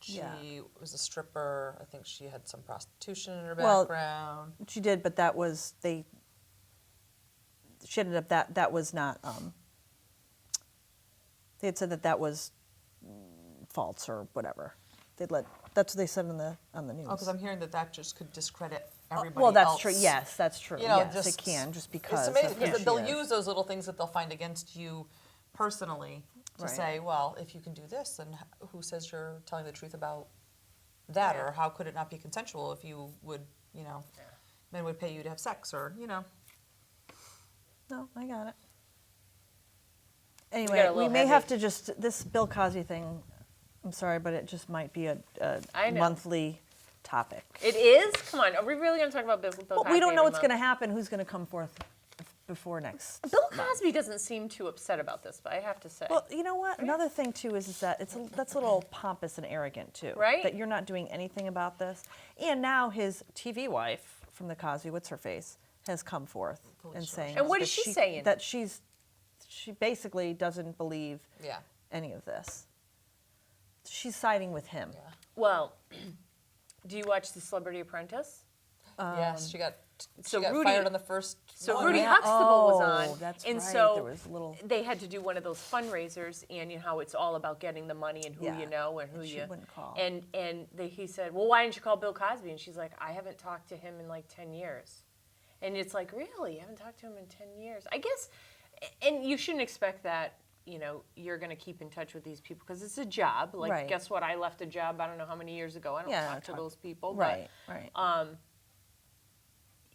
She Yeah. was a stripper. I think she had some prostitution in her Well, background. She did, but she ended up that was not. They had said that was false or whatever. That's what they said on the news. Oh, because I'm hearing that just could discredit everybody well, that's else. true. Yes, that's true. Yes, it can just because. It's amazing of who because she they'll is. use those little things that they'll find against you personally to Right. say, well, if you can do this, then who says you're telling the truth about that? Yeah. Or how could it not be consensual if you would, men would pay you to have sex or. No, I got it. got Anyway, a we little may heavy. have to this Bill Cosby thing. I'm sorry, but it just might be a I know. monthly topic. It is? Come on, are we really going to talk about Bill Cosby? Well, we don't know every what's going to month? happen. Who's going to come forth before next? Bill Cosby doesn't seem too upset about this, but I have to say. Well, you know what? Another thing too is that that's a little pompous and arrogant too. Right. That you're not doing anything about this. And now his TV wife from the Cosby, what's her face, has come forth and saying. And what that is she saying? That she basically doesn't believe Yeah. any of this. She's siding with him. Yeah. Well, do you watch The Celebrity Apprentice? Yes, she got so got Rudy- fired on the first. So one. Rudy yeah. Huxtable was Oh, on, that's and right. so There was a little- they had to do one of those fundraisers, and you know how it's all about getting the money and who Yeah, you know and who and she you. wouldn't call. And he said, well, why didn't you call Bill Cosby? And she's like, I haven't talked to him in like 10 years, and it's like, really, you haven't talked to him in 10 years? I guess, and you shouldn't expect that. You know, you're going to keep in touch with these people because it's a job. Like, Right. guess what? I left a job. I don't know how many years ago. I don't Yeah, talk to talk- those people. Right. Right.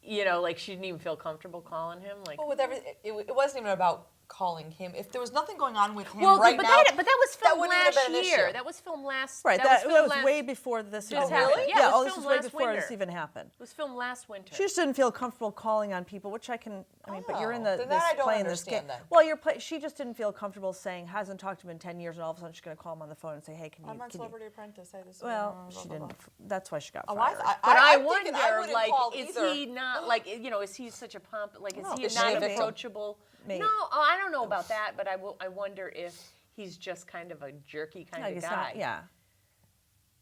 You know, like she didn't even feel comfortable calling him. Like, Well, with it wasn't even about calling him. If there was nothing going on with him well, right but now, that was that filmed wouldn't even have last been an year. issue. That was filmed last. Right. That That was last- way before this This even happened. happened. Yeah, it was oh, this filmed was way last before winter. this even happened. It was filmed last winter. She just didn't feel comfortable calling on people, which I can. I mean, but you're in Oh, the then that I don't playing this game. understand then. Well, she just didn't feel comfortable saying hasn't talked to him in 10 years, and all of a sudden she's going to call him on the phone and say, "Hey, can you?" I'm on can you-" Celebrity Apprentice. Hey, this is Well, blah, she blah, blah. didn't. That's why she got Oh, fired. But I I'm thinking I wonder, wouldn't like, call is either. he not like, you know, is he such a pump? Like, is No, he is she not a victim? approachable? Maybe. No, I don't know about that, but I wonder if he's just kind of a jerky kind Like, of it's guy. not- yeah.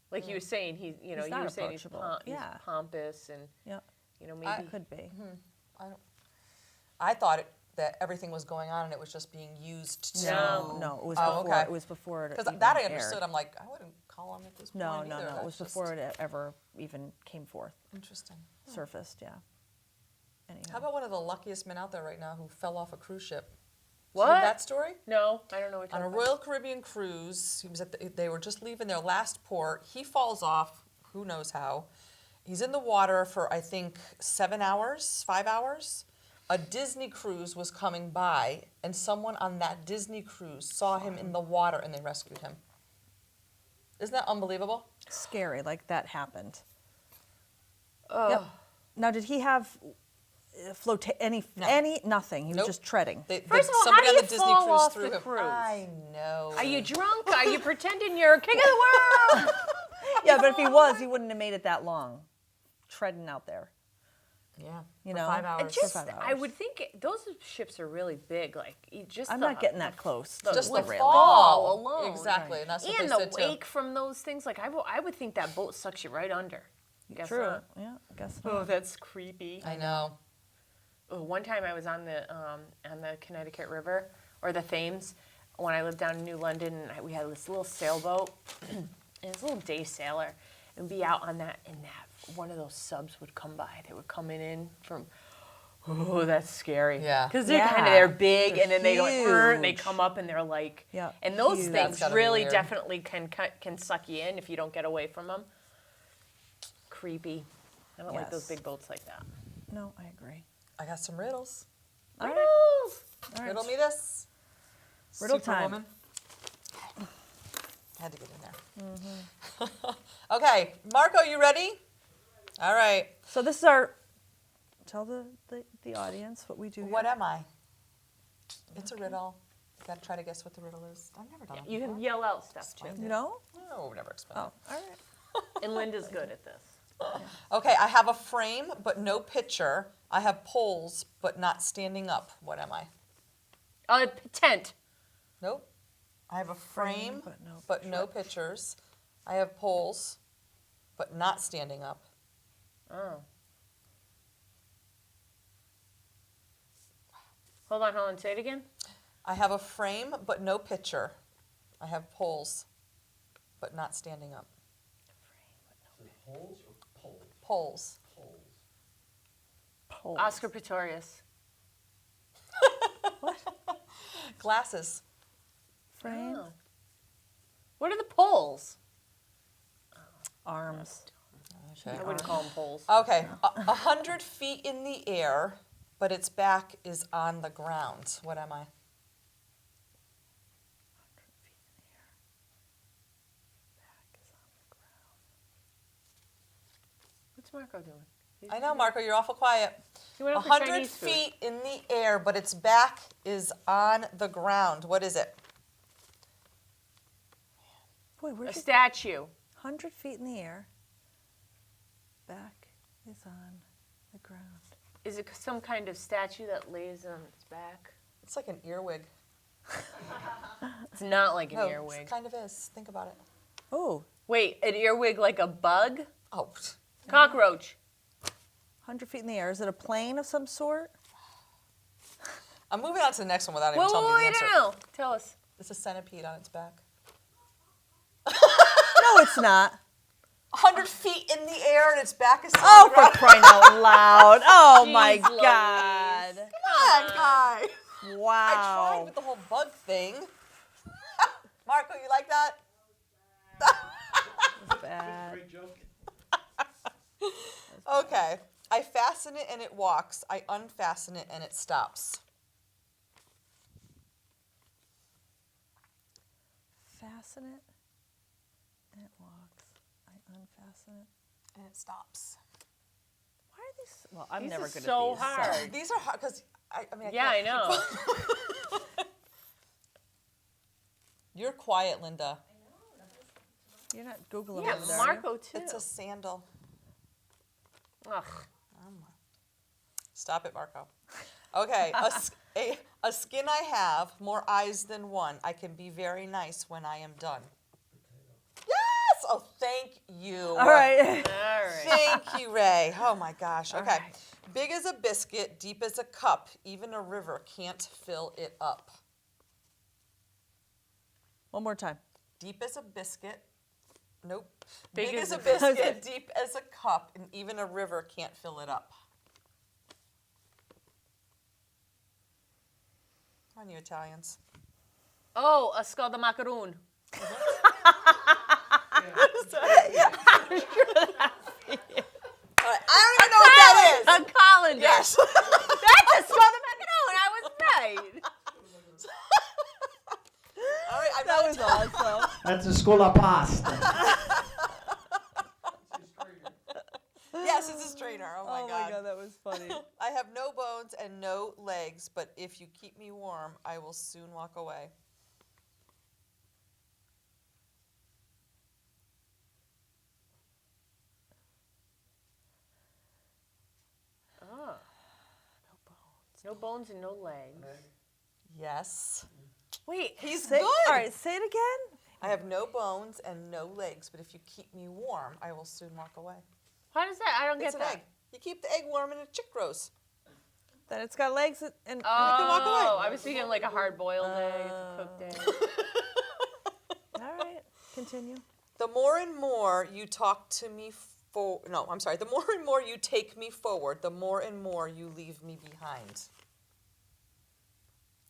Like you were saying, you He's were not saying he's, approachable. he's Yeah. pompous and, Yeah. you know, maybe. Could be. I thought that everything was going on and it was just being used to. No, it was Oh, before. okay. It was before it. Because even that I aired. understood. I'm like, I wouldn't call him at this No, point no, either. no. It That's was just before it ever even came forth, Interesting. surfaced. Yeah. Anyhow. How about one of the luckiest men out there right now who fell off a cruise ship? What? Did you hear that story? No, I don't know what you're On a talking Royal Caribbean cruise, he was they were just leaving their last port. He falls off, who knows how. He's in the water for, I think, 7 hours, 5 hours. A Disney cruise was coming by, and someone on that Disney cruise saw him in the water, and they rescued him. Isn't that unbelievable? Scary, like that happened. about. Yep. Now, did he have any nothing? He was Nope. just treading. First of all, somebody how do on you the Disney fall cruise off threw the him. cruise? I know. Are you drunk? Are you pretending you're king of the world? Yeah, but if he was, he wouldn't have made it that long, treading out there. Yeah. You for know? 5 hours. Just, 5 I hours. would think those ships are really big. Like, I'm not getting that close. to Just the railing. fall alone. Exactly, and that's what And they the said too. wake from those things, like I would think that boat sucks you right under. Guess True. not. Yeah, I guess. Oh, that's creepy. I know. Oh, one time I was on the Connecticut River or the Thames when I lived down in New London, and we had this little sailboat, and this little day sailor, and be out on that, and that one of those subs would come by. They were coming in from. Oh, that's scary. Yeah. Because they're Yeah. they're big, They're and then they go, and they huge. come up, and they're like, Yeah, and those huge. That's things gotta be really weird. definitely can suck you in if you don't get away from them. Creepy. I don't like those Yes. big boats like that. No, I agree. I got some riddles. All right. Riddles. All right. Riddle me this. Riddle time. Superwoman. Had to get in there. Okay, Marco, you ready? All right. So this is our. Tell the audience what we do. What here. am I? It's a riddle. You gotta try to guess what the riddle is. I've never done it You before. can yell out stuff too. You know? No, we've never explained Oh, all right. And Linda's good at this. it. Okay, I have a frame but no picture. I have poles but not standing up. What am I? Tent. Nope. I have a frame but no no pictures. I have poles but not standing up. Oh. Hold on. Say it again. I have a frame but no picture. I have poles but not standing up. Holes or poles? Poles. Poles. Pole. Oscar Pistorius. Glasses. Frame. Oh. What are the poles? Arms. Okay. I wouldn't call them poles. Okay, 100 feet in the air, but its back is on the ground. What am I? What's Marco doing? I know, Marco, you're awful quiet. He went up for 100 Chinese food. feet in the air, but its back is on the ground. What is it? Boy, A where's it? statue. 100 feet in the air. Back is on the ground. Is it some kind of statue that lays on its back? It's like an earwig. It's not like an No, earwig. it kind of is. Think about it. Oh, Wait, an earwig like a bug? Oh, Cockroach. 100 feet in the air. Is it a plane of some sort? I'm moving on to the next one without even Whoa, telling you the answer. no. Tell us. It's a centipede on its back. No, it's not. 100 feet in the air and its back is on Oh, the ground. for crying out loud. Oh, my Jeez Louise. God. Come on, guy. I Wow. tried with the whole bug thing. Marco, you like that? That's bad. Great joke. Okay. I fasten it and it walks. I unfasten it and it stops. Fasten it, and it walks. I unfasten it. And it stops. Why are these? Well, I'm These never are good so at these. hard. These are hard because I mean, Yeah, I can't know. keep- You're quiet, Linda. You're not Googling Yeah, over there, are you? Marco too. It's a sandal. Ugh. Stop it, Marco. Okay, a skin I have, more eyes than one. I can be very nice when I am done. Yes! Oh, thank you. All right. All right. Thank you, Ray. Oh my gosh. Okay. right. Big as a biscuit, deep as a cup. Even a river can't fill it up. One more time. Deep as a biscuit. Nope. Big Big as as a a biscuit, deep as a cup, and even a river can't fill it up. Come on, you Italians. Oh, a skull de macaroon. All right, I don't even know what that is. A colander. Yes. That's a skull de macaroon. I was right. All right, I'm That not was awesome. That's a scuola pasta. Yes, it's a strainer. Oh my God. that was funny. I have no bones and no legs, but if you keep me warm, I will soon walk away. Oh. No bones and no legs. Yes. Wait, He's Say, good. all right, say it again. I have no bones and no legs, but if you keep me warm, I will soon walk away. how does that? I don't It's get an that. egg. You keep the egg warm and a chick grows. Then it's got legs and can walk away. Oh, I was thinking like a hard-boiled egg, it's a cooked egg. all right. Continue. The more and more you talk to me the more and more you take me forward, the more and more you leave me behind.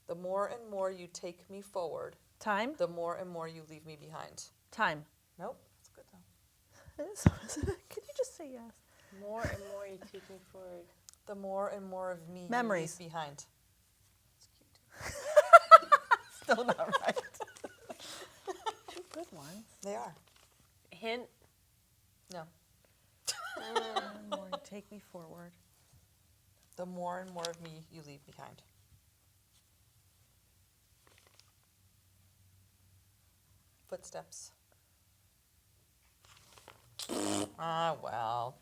The more and more you take me forward, Time. the more and more you leave me behind. Time. Nope, that's good though. It is. Can you just say yes? More and more you take me forward. The more and more of me Memories. you leave behind. It's cute. Still not right. Two good ones. They are. Hint. No. And more you take me forward. The more and more of me you leave behind. Footsteps. Ah, well.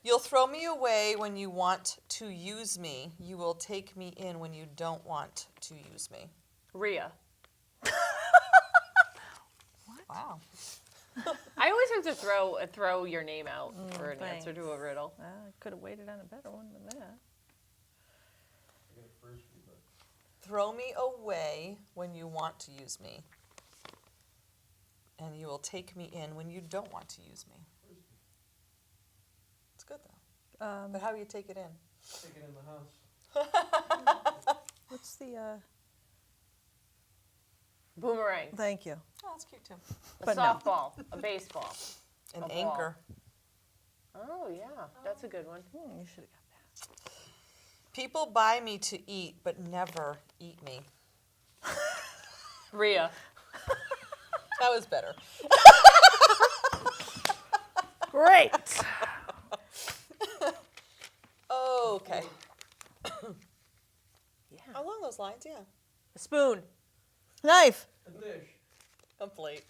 You'll throw me away when you want to use me. You will take me in when you don't want to use me. Rhea. Wow. I always have to throw your name out for an thanks. answer to a riddle. I could have waited on a better one than that. Throw me away when you want to use me. And you will take me in when you don't want to use me. It's good though. But how do you take it in? Take it in the house. What's the? Boomerang. Thank you. Oh, that's cute too. A But no. softball. A baseball. An A ball. anchor. Oh yeah, that's a good one. You should have got that. People buy me to eat, but never eat me. Rhea. That was better. Great. Oh, okay. Yeah. Along those lines, yeah. A spoon. Knife. A dish. Complete.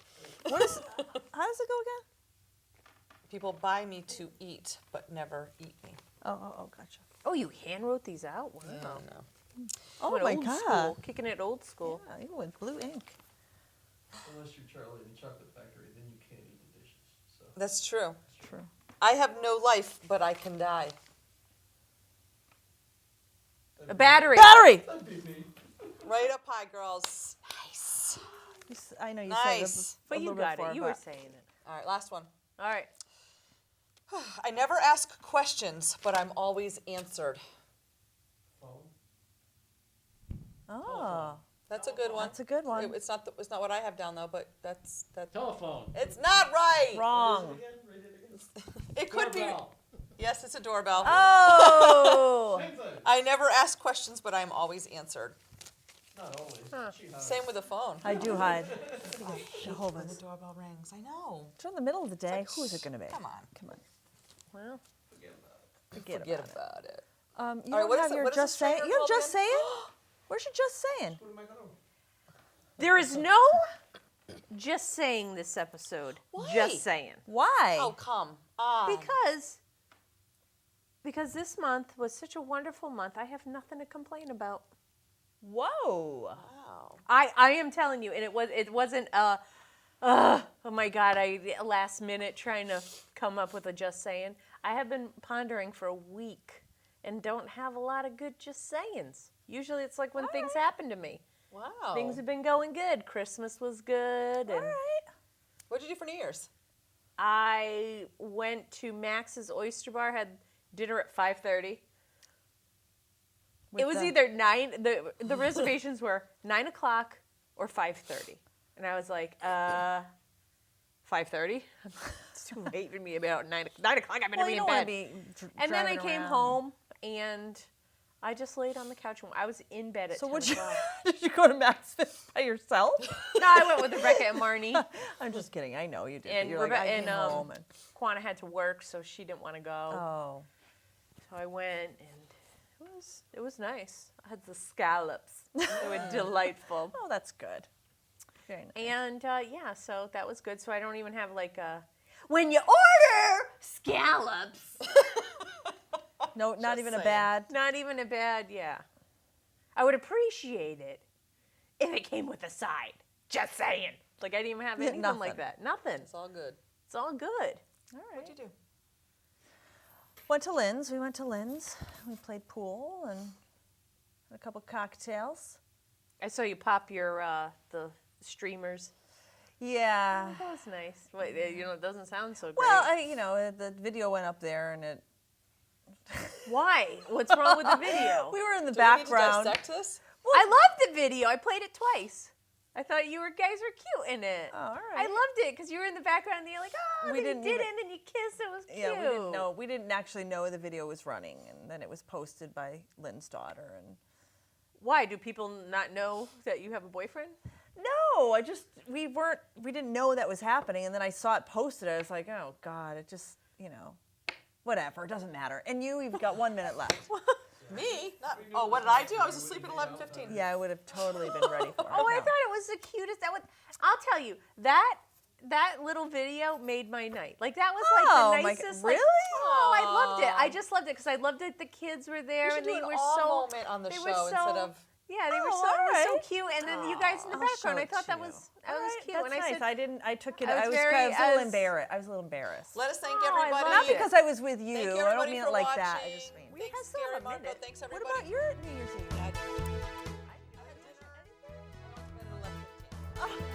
How does it go again? People buy me to eat, but never eat me. Oh, gotcha. Oh, you hand wrote these out? Wow. No. Oh Went my old God. School, kicking it old school. Yeah, even with blue ink. Unless you're Charlie in the Chocolate Factory, then you can't eat the dishes. So That's true. True. I have no life, but I can die. A battery. Battery. that'd be me. Right up high, girls. Nice. I know you Nice. said But a you little got bit it. before, You were but- saying it. All right, last one. All right. I never ask questions, but I'm always answered. Phone. Oh, That's a good one. that's a good one. It's not what I have down though, but that's. Telephone. It's not right. Wrong. Again, read it again. It could be. Doorbell. Yes, it's a doorbell. Oh. Same thing. I never ask questions, but I'm always answered. Not always. Huh. She hides. Same with the phone. I do hide. When Jehovah's. the doorbell rings, I know. It's in the middle of the day. Who's it going to be? Come on. Come on. Well, Forget about it. Forget Forget about it. about it. You All right, don't what is have it- your what is just this trainer saying. You have called just again? saying. Where's your just saying? What am I gonna? there is no just saying this episode. Why? Just saying. Why? Oh, come on. Because this month was such a wonderful month. I have nothing to complain about. Whoa. Wow. I am telling you, and it wasn't oh my God, last minute trying to come up with a just saying. I have been pondering for a week and don't have a lot of good just sayings. Usually it's like when things happen to me. Wow. Things have been going good. Christmas was good, All and right. What'd you do for New Year's? I went to Max's Oyster Bar, had dinner at 5:30. It was either 9, the reservations were 9 o'clock or 5:30. And I was like, 5:30? It's too late for me about 9 o'clock. I'm going to Well, be you in don't bed. want to be And then I driving came around. home and I just laid on the couch. I was in bed at So 10 would you? o'clock. Did you go to Max by yourself? No, I went with Rebecca and Marnie. I'm just kidding. I know you did. And You're like, I Rebecca came and home and. Quana had to work, so she didn't want to go. Oh. So I went, and it was nice. I had the scallops. They were delightful. Oh, that's good. Very nice. And yeah, so that was good. So I don't even have like a when you order scallops. No, not Just even saying. a bad. Not even a bad, yeah. I would appreciate it if it came with a side. Just saying. Like I didn't even have Yeah, anything like nothing. that. Nothing. It's all good. It's all good. All right. What'd you do? Went to Lynn's. We went to Lynn's. We played pool and had a couple cocktails. I saw you pop your the streamers. Yeah. That was nice. Wait, it doesn't sound so great. Well, the video went up there and it. Why? What's wrong with the video? We were in the Do we need to background. dissect this? I loved the video. I played it twice. I thought you guys were cute in it. Oh, all right. I loved it because you were in the background and you're like, oh, We then didn't you did even- it, and then you kissed. It was cute. Yeah, we didn't know. We didn't actually know the video was running, and then it was posted by Lynn's daughter. And Why? Do people not know that you have a boyfriend? no, we didn't know that was happening, and then I saw it posted. I was like, oh God, it just whatever, it doesn't matter. And you've got 1 minute left. Me? Oh, what did I do? I was asleep at 11:15. Yeah, I would have totally been ready for it. Oh, I No. thought it was the cutest. I'll tell you that little video made my night. Like that was like Oh, the my nicest. God, Like, really? oh, I loved it. I just loved it because I loved that the kids were there We should and do they an were all so moment on the they show were so- instead of. Yeah, they were Oh, so all it was so right. cute, and then you guys in the I'll show background. I it thought to that you. was All right, cute. That's and nice. I said, I didn't. I took it. I was I was, very- I was a I little was- embarrassed. I was a little embarrassed. Let us thank Oh, I everybody. love Not it. because I was with you. Thank I don't everybody mean for it like watching. that. I just mean. We Thanks, have still Gary a Marco. minute. Thanks, What everybody. about your New Year's Eve? I had dinner at 11:15.